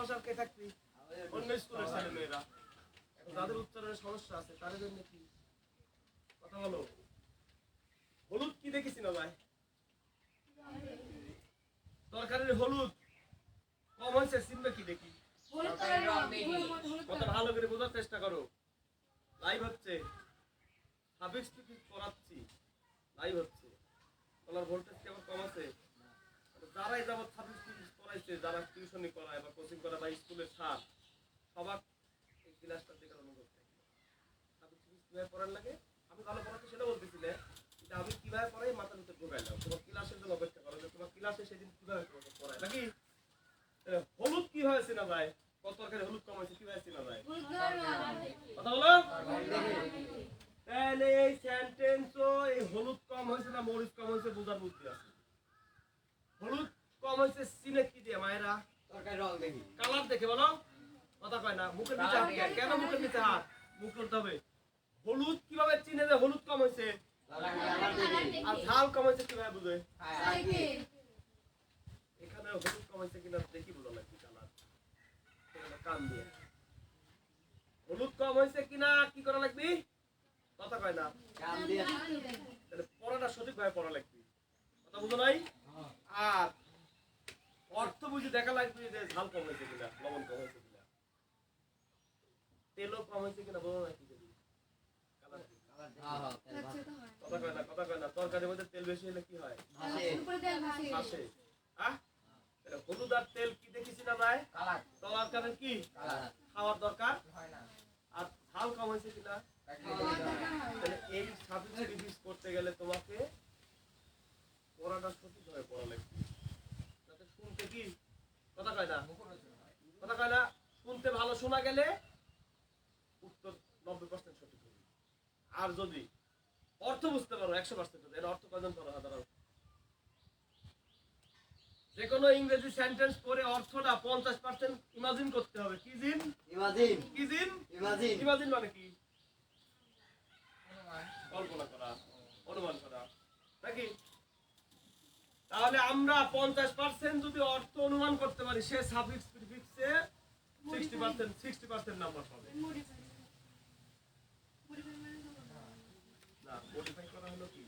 আশেপাশে আর কে থাকবি? অন্য স্কুলের ছেলে মেয়েরা। এখন যাদের উচ্চারণের সমস্যা আছে তাদের জন্য কি কথা বলো? হলুদ কি দেখেছি না ভাই? তরকারির হলুদ কম হয়েছে চিনবে কি দেখি? হলুদ কালার রং, হলুদ কথা ভালো করে বোঝার চেষ্টা করো। লাইভ হচ্ছে, সাবিক পড়াচ্ছি, লাইভ হচ্ছে। তোমার ভোল্টেজ কি আবার কম আছে? যারা এই যাবৎ সাবিক পড়াইছে, যারা টিউশনি করায় বা কোচিং করায় বা স্কুলের স্যার, সবার এই ক্লাসটার দিকে অনুভব থাকে। সাবিক কিভাবে পড়ার লাগে? আমি ভালো পড়াচ্ছি সেটা বলতেছিলে, কিন্তু আমি কিভাবে পড়াই মাথার ভিতরে ঢোকাই দাও। তোমার ক্লাসের জন্য অপেক্ষা করো যে তোমার ক্লাসে সেদিন কিভাবে তোমাকে পড়ায় নাকি? হলুদ কিভাবে চেনা যায়? কত তরকারি হলুদ কম হয়েছে কিভাবে চেনা যায়? হলুদ কালার রং। কথা বলো। তাহলে এই সেন্টেন্সও এই হলুদ কম হয়েছে না মরিচ কম হয়েছে বোঝার বুদ্ধি আছে। হলুদ কম হয়েছে চিনে কি দিয়ে মায়েরা? তরকারি রং দেখি। কালার দেখে বলো। কথা কয় না, মুখের নিচে হাত কেন? কেন মুখের নিচে হাত? মুখ করতে হবে। হলুদ কিভাবে চিনে যে হলুদ কম হয়েছে? আর ঝাল কম হয়েছে কিভাবে বুঝে? সাইকে। এখানে হলুদ কম হয়েছে কিনা দেখি বলো নাকি কালার কান দিয়ে। হলুদ কম হয়েছে কিনা কি করা লাগবে? কথা কয় না। তাহলে পড়াটা সঠিকভাবে পড়া লাগবে। কথা বুঝো নাই? আর অর্থ বুঝে দেখা লাগবে যে ঝাল কম হয়েছে কিনা, লবণ কম হয়েছে কিনা, তেলও কম হয়েছে কিনা বলো না কি করি? কালার কি? আচ্ছা তো হয়। কথা কয় না, কথা কয় না। তরকারির মধ্যে তেল বেশি হলে কি হয়? উপরে দেন ভাসে। আসে। আহ? তাহলে হলুদ আর তেল কি দেখেছি না ভাই? তলার কারণ কি? খাওয়ার দরকার। হয় না। আর ঝাল কম হয়েছে কিনা? খাওয়ার দরকার হয়। তাহলে এই সাবজেক্ট রিভিজ করতে গেলে তোমাকে পড়াটা সঠিকভাবে পড়া লাগবে। যাতে শুনতে কি কথা কয় না, কথা কয় না, শুনতে ভালো শোনা গেলে উত্তর 90% সঠিক হবে। আর যদি অর্থ বুঝতে পারো 100% হবে। এর অর্থ কয়জন পড়া হয় দাঁড়াও। যে কোনো ইংরেজি সেন্টেন্স পড়ে অর্থটা 50% ইমাজিন করতে হবে। কি জিন? ইমাজিন। কি জিন? ইমাজিন। ইমাজিন মানে কি? অনুমান। কল্পনা করা, অনুমান করা নাকি? তাহলে আমরা 50% যদি অর্থ অনুমান করতে পারি, সে সাফিক্স প্রিফিক্সে 60% নাম্বার পাবে। মডিফাই। মডিফাই মানে তো না, মডিফাই করা হলো কি?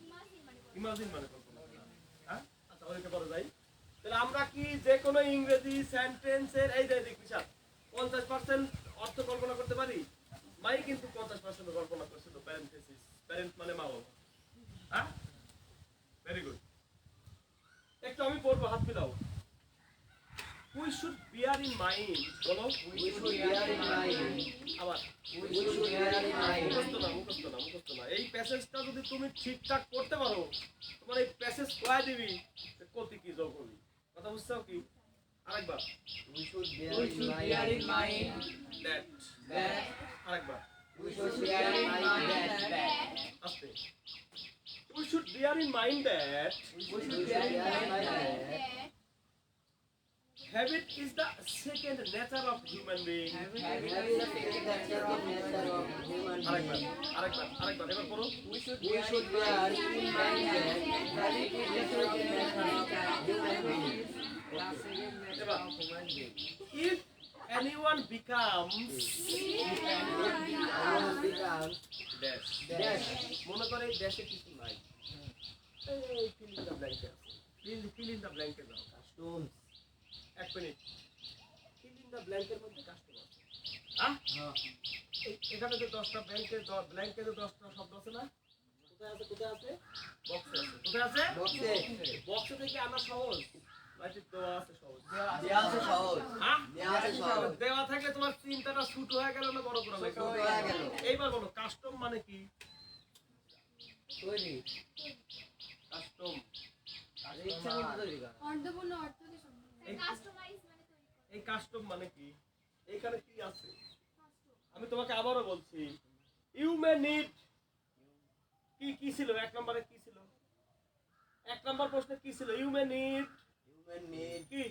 ইমাজিন মানে কল্পনা করা। হ্যাঁ? আচ্ছা, ওইটা করা যায়। তাহলে আমরা কি যে কোনো ইংরেজি সেন্টেন্সের এই যে বিশাল 50% অর্থ কল্পনা করতে পারি? মাই কিন্তু 50% কল্পনা করছিল। প্যারেন্থেসিস, প্যারেন্ট মানে মা বাবা। হ্যাঁ, ভেরি গুড। একটু আমি পড়বো, হাত মিলাও। We should bear in mind, বলো। We should bear in mind. আবার We should bear in mind. মুখস্থ না। এই প্যাসেজটা যদি তুমি ঠিকঠাক করতে পারো, তোমার এই প্যাসেজ কয় দিবি যে কতি কি যোগ হবি। কথা বুঝছো কি? আরেকবার। We should We bear should in bear in mind. mind That. that আরেকবার। We should bear in mind that. আস্তে। We should bear in mind that we should bear in mind that habit is the second nature of human being. Habit is the second nature of human আরেকবার, being. আরেকবার, এবার পড়ো। we should We should bear in mind that habit is the second nature of human being. এবার if anyone becomes Anyone becomes dash, dash. মনে করে এই ড্যাশে কিছু নাই, এই fill in the blank আছে, fill in the blank এ যাও। Customs. এক minute, fill in the blank এর মধ্যে কাস্টম আছে। হ্যাঁ, এখানে যে 10টা ব্ল্যাঙ্কে 10টা শব্দ আছে না? কোথায় আছে? কোথায় আছে? বক্সে আছে। কোথায় আছে? Boxe. বক্সে থেকে আনা সহজ, নাকি দেওয়া আছে সহজ? দেওয়া আছে সহজ। হ্যাঁ, দেওয়া আছে সহজ। দেওয়া থাকলে তোমার চিন্তাটা ছোট হয়ে গেল না বড় করা লাগবে? ছোট হয়ে গেল। এইবার বলো কাস্টম মানে কি? তৈরি। কাস্টম, ইচ্ছা মতো তৈরি করা। অর্থপূর্ণ অর্থ দিয়ে সম্পূর্ণ। এই কাস্টম মানে কি? এইখানে কি আছে? আমি তোমাকে আবারও বলছি, ইউ মে নিড কি কি ছিল? এক নম্বরে কি ছিল? এক নম্বর প্রশ্নে কি ছিল? You may need Human need. কি?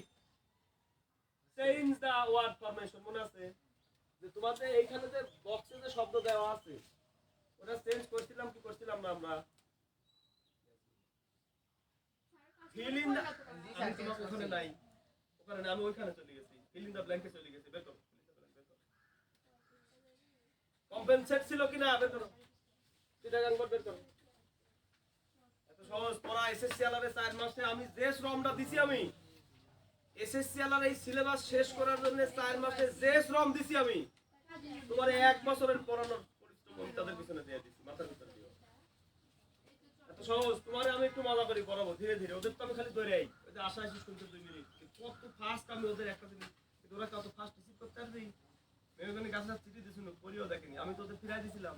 Change the word formation. মনে আছে যে তোমাদের এইখানে যে বক্সে যে শব্দ দেওয়া আছে ওটা চেঞ্জ করছিলাম কি করছিলাম না আমরা? ফিল ইন দা, আমি তোমাকে ওখানে নাই, ওখানে আমি ওইখানে চলে গেছি। ফিল ইন দ্য ব্ল্যাঙ্কে চলে গেছে, বের করো। কম্পেনসেট ছিল কিনা, বের করো। চিটাগাং বোর্ড বের করো। এত সহজ পড়া এসএসসি আলারে 4 মাসে আমি যে শ্রমটা দিছি, আমি এসএসসি আলার এই সিলেবাস শেষ করার জন্য 4 মাসে যে শ্রম দিছি আমি, তোমার 1 বছরের পড়ানোর পরিশ্রম আমি তাদের পিছনে দিয়ে দিছি, মাথার ভিতরে দিও। এত সহজ, তোমারে আমি একটু মজা করি পড়াবো ধীরে ধীরে। ওদের তো আমি খালি ধরে আই, ওই যে আশা আসি শুনতে 2 মিনিট, কত ফাস্ট আমি ওদের একটা জিনিস, কিন্তু ওরা কত ফাস্ট রিসিভ করতে পারবি। মেয়েগুলো গাছের চিঠি দিছিল, পড়িও দেখেনি, আমি তো ওদের ফিরাই দিছিলাম।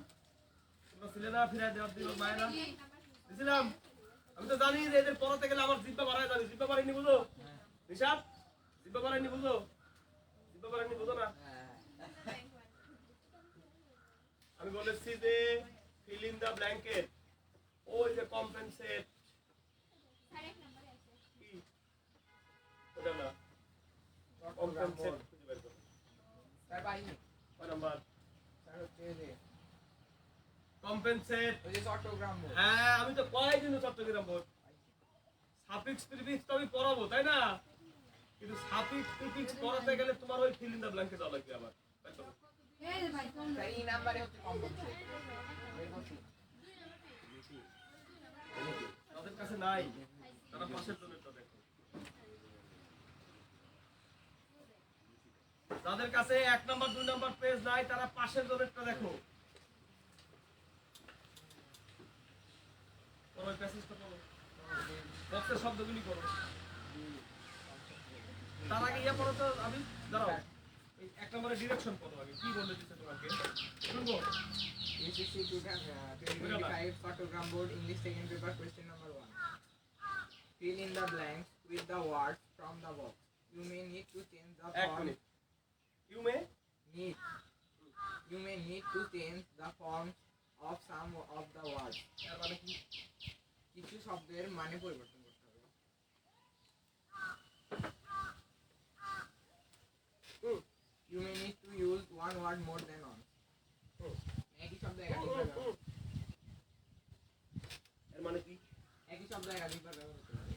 তোমরা ছিলে না ফিরাই দেওয়ার দিন মায়েরা দিছিলাম। আমি তো জানি যে এদের পড়াতে গেলে আমার জিব্বা বাড়ায়, জানি জিব্বা বাড়াইনি বুঝো নিশাদ, জিব্বা বাড়াইনি বুঝো, জিব্বা বাড়াইনি বুঝো না। আমি বলেছি যে ফিল ইন দা ব্ল্যাঙ্কেট, ওই যে কম্পেনসেট কি ওটা না, কম্পেনসেট খুঁজে বের করো। স্যার পাইনি। কয় নাম্বার? স্যার হচ্ছে যে কম্পেনসেট। ওই যে চট্টগ্রাম বোর্ড। হ্যাঁ, আমি তো কয়েকদিন চট্টগ্রাম বোর্ড সাফিক্স প্রিফিক্স তো আমি পড়াবো, তাই না? কিন্তু সাফিক্স প্রিফিক্স পড়াতে গেলে তোমার ওই ফিল ইন দা ব্ল্যাঙ্কে যাওয়া লাগবে আবার, তাই তো? এই যে ভাই কোন স্যার এই নাম্বারে হচ্ছে কম্পেনসেট। বের করছি। তাদের কাছে নাই, তারা পাশের জনেরটা দেখো। যাদের কাছে 1 নাম্বার 2 নাম্বার পেজ নাই, তারা পাশের জনেরটা দেখো। পড়ো এই প্যাসেজটা পড়ো, বক্সের শব্দগুলি করো। তার আগে ইয়ে পড়ো তো, আমি দাঁড়াও, এই 1 নম্বরের ডিরেকশন পড়ো আগে, কি বলে দিচ্ছে তোমাকে শুনবো। ACC 2025 Chattogram board English second paper question number 1. Fill in the blanks with the words from the box. You may need to change the 1 form. Minute. Need. You may need to change the forms of some of the words. এর মানে কি? কিছু শব্দের মানে পরিবর্তন করতে হবে। You may need to use one word more than once. একই শব্দ একাধিকবার ব্যবহার- এর মানে কি? একই শব্দ একাধিকবার ব্যবহার করতে হবে।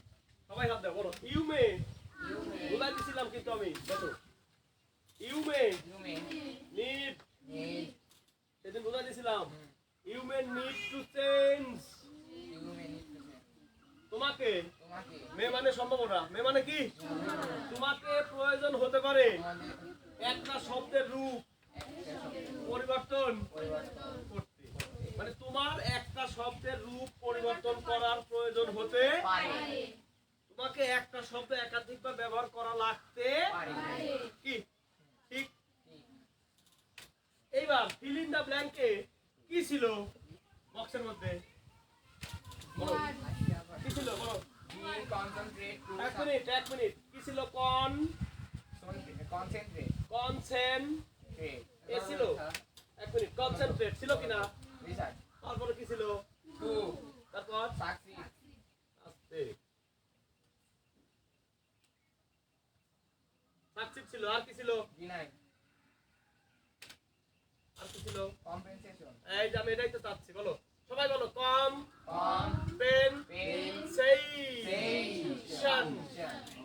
সবাই হাত দাও, বলো। ইউ মে, বলে দিছিলাম কিন্তু আমি, দেখো। You may You may need, need. সেদিন বলে দিছিলাম। You may need to change, You may need to change. তোমাকে, তোমাকে মে মানে সম্ভাবনা, মে মানে কি? তোমাকে প্রয়োজন হতে পারে তোমাদের একটা শব্দের রূপ পরিবর্তন পরিবর্তন করতে, মানে তোমার একটা শব্দের রূপ পরিবর্তন করার প্রয়োজন হতে পারে। তোমাকে একটা শব্দ একাধিকবার ব্যবহার করা লাগতে পারে। কি ঠিক? এইবার ফিল ইন দা ব্ল্যাঙ্কে কি ছিল বক্সের মধ্যে? বলো, কি ছিল বলো। Be concentrate to 1 minute 1 minute, কি ছিল? concentrate. কনসেন্ট্রেট এ ছিল। 1 মিনিট, কনসেন্ট্রেট ছিল কিনা? Research. তারপরে কি ছিল? To তারপর succeed. আস্তে সাকসিড ছিল, আর কি ছিল? Deny. আর কি ছিল? Compensation. এই যে আমি এটাই তো চাচ্ছি, বলো সবাই বলো। কম পেন Compensation.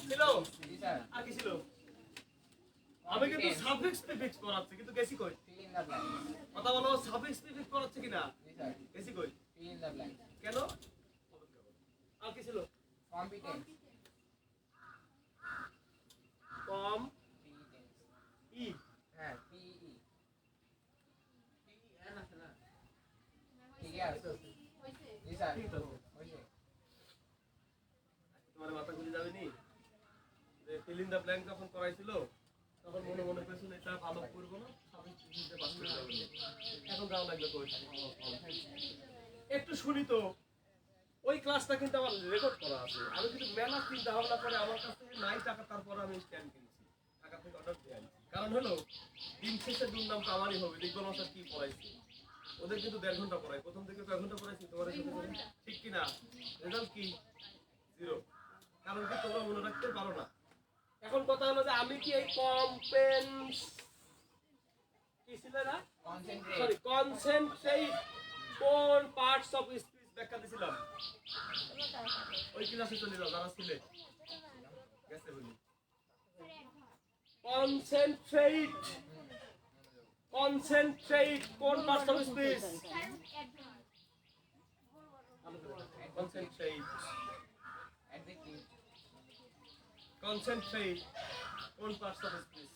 ছিল, Research. আর কি ছিল? আমি কিন্তু সাফিক্স প্রিফিক্স পড়াচ্ছি, কিন্তু গেছি কই? Fill in the blanks. কথা বলো, সাফিক্স প্রিফিক্স পড়াচ্ছি কিনা? Research. গেছি কই? Fill in the blanks. কেন? আর কি ছিল? Competence. কম Competence. ই, হ্যাঁ, PE. ঠিক আছে। Research. ঠিক আছে। হয়েছে। তোমার মাথা ঘুরে যাবে নি যে ফিল ইন দা ব্ল্যাঙ্ক যখন করাইছিল তখন মনে মনে করেছিল এটা ভালো করবো না, সাফিক্স প্রিফিক্সে পাস করে যাবে। এখন যাওয়া লাগবে কই? একটু শুনি তো, ওই ক্লাসটা কিন্তু আমার রেকর্ড করা আছে। আমি কিন্তু মেলা চিন্তা ভাবনা করে আমার কাছ থেকে নাই টাকা, তারপর আমি স্ট্যান্ড কিনছি, টাকা থেকে অর্ডার দিয়ে আনছি। কারণ হলো দিন শেষে দুর্নামটা আমারই হবে। লিখবো স্যার কি পড়াইছি, ওদের কিন্তু 1.5 ঘন্টা পড়াই, প্রথম থেকে কয় ঘন্টা পড়াইছি তোমার সাথে করে? ঠিক কিনা? রেজাল্ট কি? 0। কারণ কি তোমরা মনে রাখতে পারো না। এখন কথা হলো যে আমি কি এই কম্পেন্স কি ছিল না, Concentrate. সরি কনসেন্ট্রেট কোন পার্টস অফ স্পিচ ব্যাখ্যা দিছিলাম? ওই ক্লাসে চলে যাও যারা ছিলে, গেছে বলি। কনসেন্ট্রেট কনসেন্ট্রেট কোন parts of speech concentrate adjective concentrate কোন পার্টস অফ স্পিচ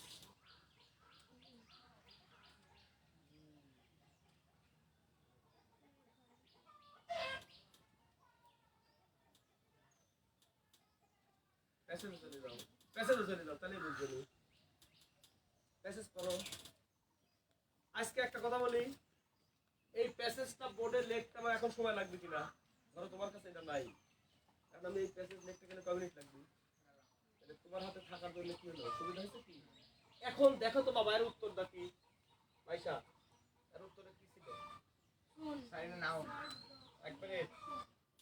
প্যাসেজে চলে যাও তাহলে বুঝবে নি প্যাসেজ করো আজকে একটা কথা বলি এই প্যাসেজটা বোর্ডে লিখতে আমার এখন সময় লাগবে কিনা ধরো তোমার কাছে এটা নাই কারণ আমি এই প্যাসেজ লিখতে গেলে কয় মিনিট লাগবে তাহলে তোমার হাতে থাকার জন্য কি হলো সুবিধা হয়েছে কি এখন দেখো তো বাবা এর উত্তরটা কি ভাইসা এর উত্তরে কি ছিল সাইডে নাও একবারে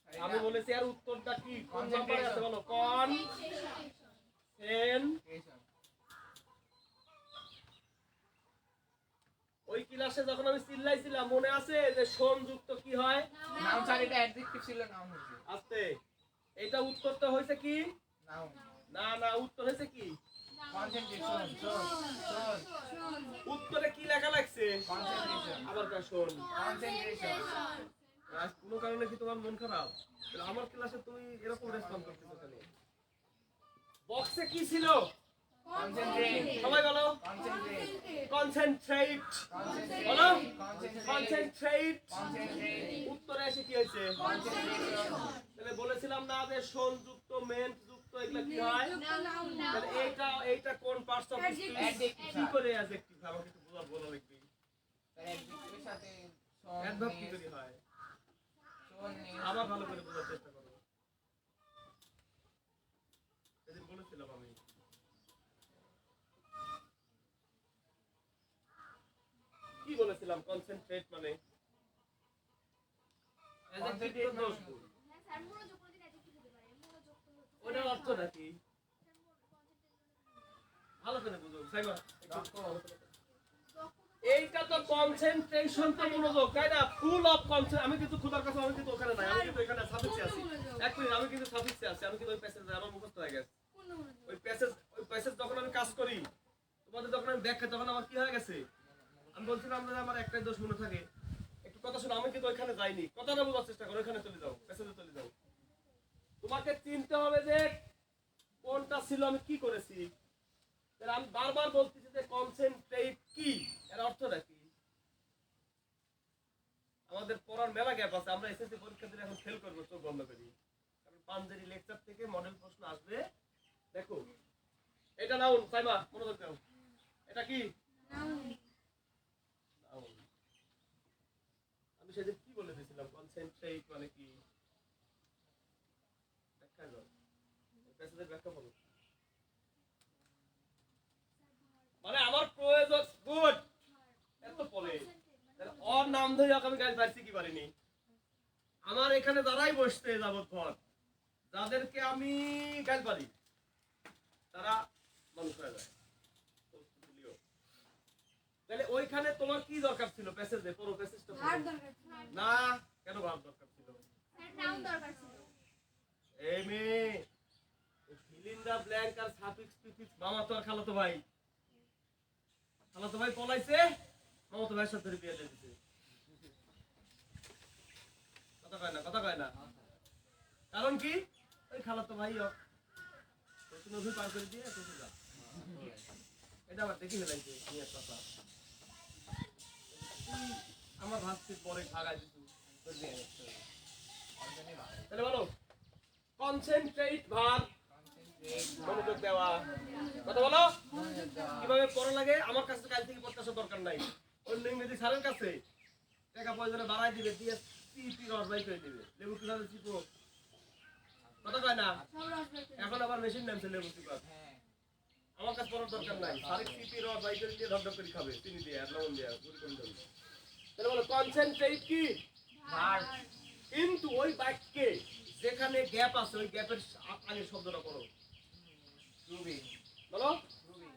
আমি বলেছি এর উত্তরটা কি কোন নাম্বারে আছে বলো কোন সেন ক্রিয়েশন ওই ক্লাসে যখন আমি চিল্লাইছিলাম মনে আছে যে সংযুক্ত কি হয় নাউন স্যার এটা অ্যাডজেক্টিভ ছিল নাউন হচ্ছে আস্তে এটা উত্তরটা হয়েছে কি নাউন না উত্তর হয়েছে কি কনসেন্ট্রেশন শোন উত্তরে কি লেখা লাগছে কনসেন্ট্রেশন আবার কা শোন কনসেন্ট্রেশন আজ কোনো কারণে কি তোমার মন খারাপ তাহলে আমার ক্লাসে তুমি এরকম রেসপন্স করতেছো কেন বক্সে কি ছিল কনসেন্ট্রেট সবাই বলো কনসেন্ট্রেট কনসেন্ট্রেট কনসেন্ট্রেট বলো কনসেন্ট্রেট কনসেন্ট্রেট কনসেন্ট্রেট উত্তরে এসে কি হয়েছে কনসেন্ট্রেশন তাহলে বলেছিলাম না যে সংযুক্ত মেন্ট যুক্ত এগুলা কি হয় তাহলে এইটা কোন পার্টস অফ স্পিচ Adjective, কি করে অ্যাডজেক্টিভ আমাকে একটু বলা লিখবি তার অ্যাডজেক্টিভের সাথে শোন অ্যাডভার্ব কি করে হয় শোন আবার ভালো করে বোঝার চেষ্টা করো এদিন বলেছিলাম আমি কি বলেছিলাম কনসেন্ট্রেট মানে অ্যাডজেক্টিভ দোষ ওটার অর্থটা কি ভালো করে বুঝো সাইমা এইটা তো কনসেন্ট্রেশন তো মনোযোগ তাই না ফুল অফ কনসেন্ট আমি কিন্তু খুদার কাছে আমি কিন্তু ওখানে নাই আমি কিন্তু এখানে সাফিক্সে আছি এক মিনিট আমি কিন্তু সাফিক্সে আছি আমি কিন্তু ওই প্যাসেজে আমার মুখস্থ হয়ে গেছে ওই প্যাসেজ যখন আমি কাজ করি তোমাদের যখন আমি ব্যাখ্যা তখন আমার কি হয়ে গেছে আমি বলছিলাম যে আমার একটাই দোষ মনে থাকে একটু কথা শোনো আমি কিন্তু ওইখানে যাইনি কথাটা বোঝার চেষ্টা করো ওইখানে চলে যাও প্যাসেজে চলে যাও তোমাকে চিনতে হবে যে কোনটা ছিল আমি কি করেছি তাহলে আমি বারবার বলতেছি যে কনসেন্ট্রেট কি এর অর্থটা কি আমাদের পড়ার মেলা গ্যাপ আছে আমরা এসএসসি পরীক্ষা দিলে এখন ফেল করবো চোখ বন্ধ করি কারণ পাঞ্জেরি লেকচার থেকে মডেল প্রশ্ন আসবে দেখো এটা নাউন সাইমা মনোযোগ দাও এটা কি নাউন আমি সেদিন কি বলে দিয়েছিলাম কনসেন্ট্রেট মানে কি ব্যাখ্যা দাও প্যাসেজের ব্যাখ্যা বলো মানে আমার প্রয়োজন গুড এত পরে ওর নাম ধরে আমি গাইল পারছি কি পারিনি আমার এখানে যারাই বসতে যাবত পর যাদেরকে আমি গাইল পারি তারা মানুষ হয়ে যায় তাহলে ওইখানে তোমার কি দরকার ছিল প্যাসেজে পুরো প্যাসেজটা না কেন ভাব দরকার ছিল এই মেয়ে ফিল ইন দা ব্ল্যাঙ্ক আর সাফিক্স প্রিফিক্স মামা তো আর খালাতো ভাই পলাইছে মামা তো ভাইয়ের সাথে বিয়ে দিয়ে দিছে কথা কয় না কারণ কি ওই খালাতো ভাই নদী পার করে দিয়ে যা এটা আবার দেখি ফেলাইছে নিয়ে কথা আমার ভাবছি পরে ভাগাই দিত তাহলে বলো কনসেন্ট্রেট ভাব মনোযোগ দেওয়া কথা বলো কিভাবে পড়া লাগে আমার কাছে কাল থেকে পড়তে আসার দরকার নাই অন্য ইংরেজি স্যারের কাছে টাকা পয়সা বাড়াই দিবে দিয়ে সিপি রস বাই করে দিবে লেবু কিভাবে চিপো কথা কয় না এখন আবার মেশিন নামছে লেবু চিপার আমার কাছে পড়ার দরকার নাই স্যারের সিপি রস বাই করে দিয়ে ধপ করে খাবে চিনি দিয়ে আর লবণ দিয়ে গুড়ি করে দেবে তাহলে বলো কনসেন্ট্রেট কি কিন্তু ওই বাক্যে যেখানে গ্যাপ আছে ওই গ্যাপের আগে শব্দটা করো রুবি বলো রুবি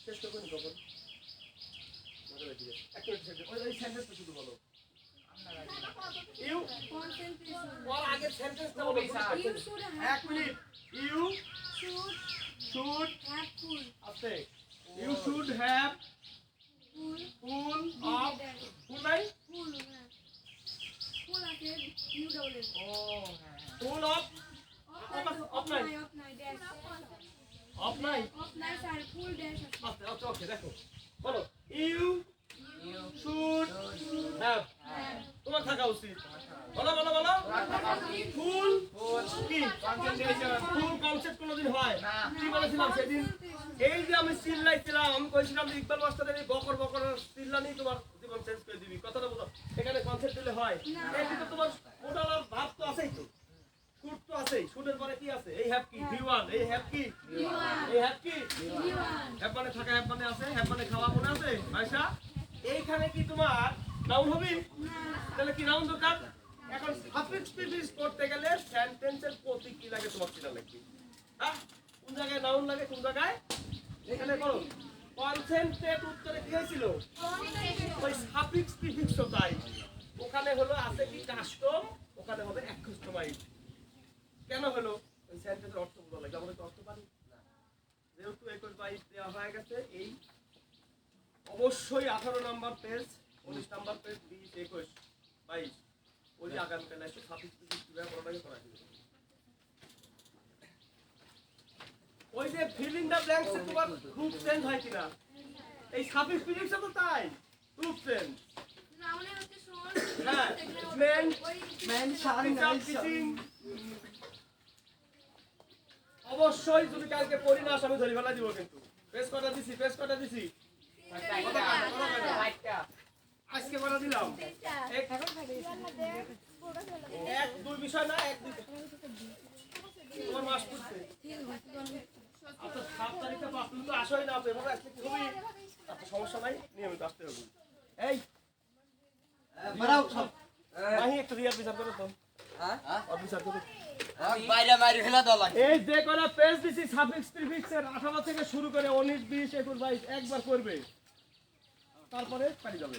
শেষ করবেন কখন মজা লাগবে এক মিনিট শেষ ওই সেন্টেন্সটা শুধু বলো ইউ ওর আগের সেন্টেন্সটা বলো এক minute you should have full আছে you should have full full of full নাই ফুল হ্যাঁ ফুল আছে ইউ ডাবল এল ও হ্যাঁ হ্যাঁ ফুল অফ অফ নাই ড্যাশ অফ নাই অফ নাই স্যার ফুল ড্যাশ আছে আচ্ছা আচ্ছা ওকে দেখো বলো ইউ শুড হ্যাভ তোমার থাকা উচিত বলো বলো বলো ফুল কি ফুল কনসেপ্ট কোনোদিন হয় কি বলেছিলাম সেদিন এই যে আমি চিল্লাইছিলাম আমি কইছিলাম যে ইকবাল মাস্টারের এই বকর বকর চিল্লানি তোমার জীবন চেঞ্জ করে দিবি কথাটা বুঝো এখানে কনসেপ্ট দিলে হয় এই কিন্তু তোমার মোটাল ভাব তো আছেই তো শুট তো আছেই শুটের পরে কি আছে এই হ্যাভ কি ভি1 এই হ্যাভ কি এই হ্যাভ কি হ্যাভ মানে থাকা হ্যাভ মানে আছে হ্যাভ মানে খাওয়া মনে আছে আয়শা এইখানে কি তোমার নাউন হবে তাহলে কি নাউন দরকার এখন সাফিক্স প্রিফিক্স করতে গেলে সেন্টেন্সের প্রতীক কি লাগে তোমার চিনা লাগবে হ্যাঁ কোন জায়গায় নাউন লাগে কোন জায়গায় এখানে করো কনসেন্ট্রেট উত্তরে কি হয়েছিল ওই সাফিক্স প্রিফিক্স তাই ওখানে হলো আছে কি কাস্টম ওখানে হবে অ্যাকাস্টমাইজ কেন হলো ওই সেন্টেন্সের অর্থ বলা লাগে আমরা তো অর্থ পারি না যেহেতু 21 দেওয়া হয়ে গেছে এই অবশ্যই 18 নাম্বার পেজ 19 নাম্বার পেজ 20 21 22 ওই আগামীকাল এসে সাফিক্স প্রিফিক্স কিভাবে করা লাগে করা দিবে ওই যে ফিল ইন দা ব্ল্যাঙ্কস এ তোমার গ্রুপ চেঞ্জ হয় কিনা এই সাফিক্স প্রিফিক্স তো তাই গ্রুপ চেঞ্জ নাউনে হচ্ছে শোন হ্যাঁ মেন অবশ্যই যদি কালকে পড়ি না আমি ধরে ফেলা দিব কিন্তু পেজ কটা দিছি আজকে কটা দিলাম এক দুই বিষয় না এক দুই তোমার মাস পড়ছে আচ্ছা 7 তারিখে 5 দিন তো আসোই না এভাবে আসলে কি হবে আচ্ছা সমস্যা নাই নিয়মিত আসতে হবে এই বাড়াও সব মাহি একটা রিয়া বিচার করো তো হ্যাঁ বিচার করো বাইরে মারি ফেলা দাও লাগে এই যে কটা পেজ দিছি সাফিক্স প্রিফিক্স এর 18 থেকে শুরু করে 19 20 21 22 একবার করবে তারপরে পারি যাবে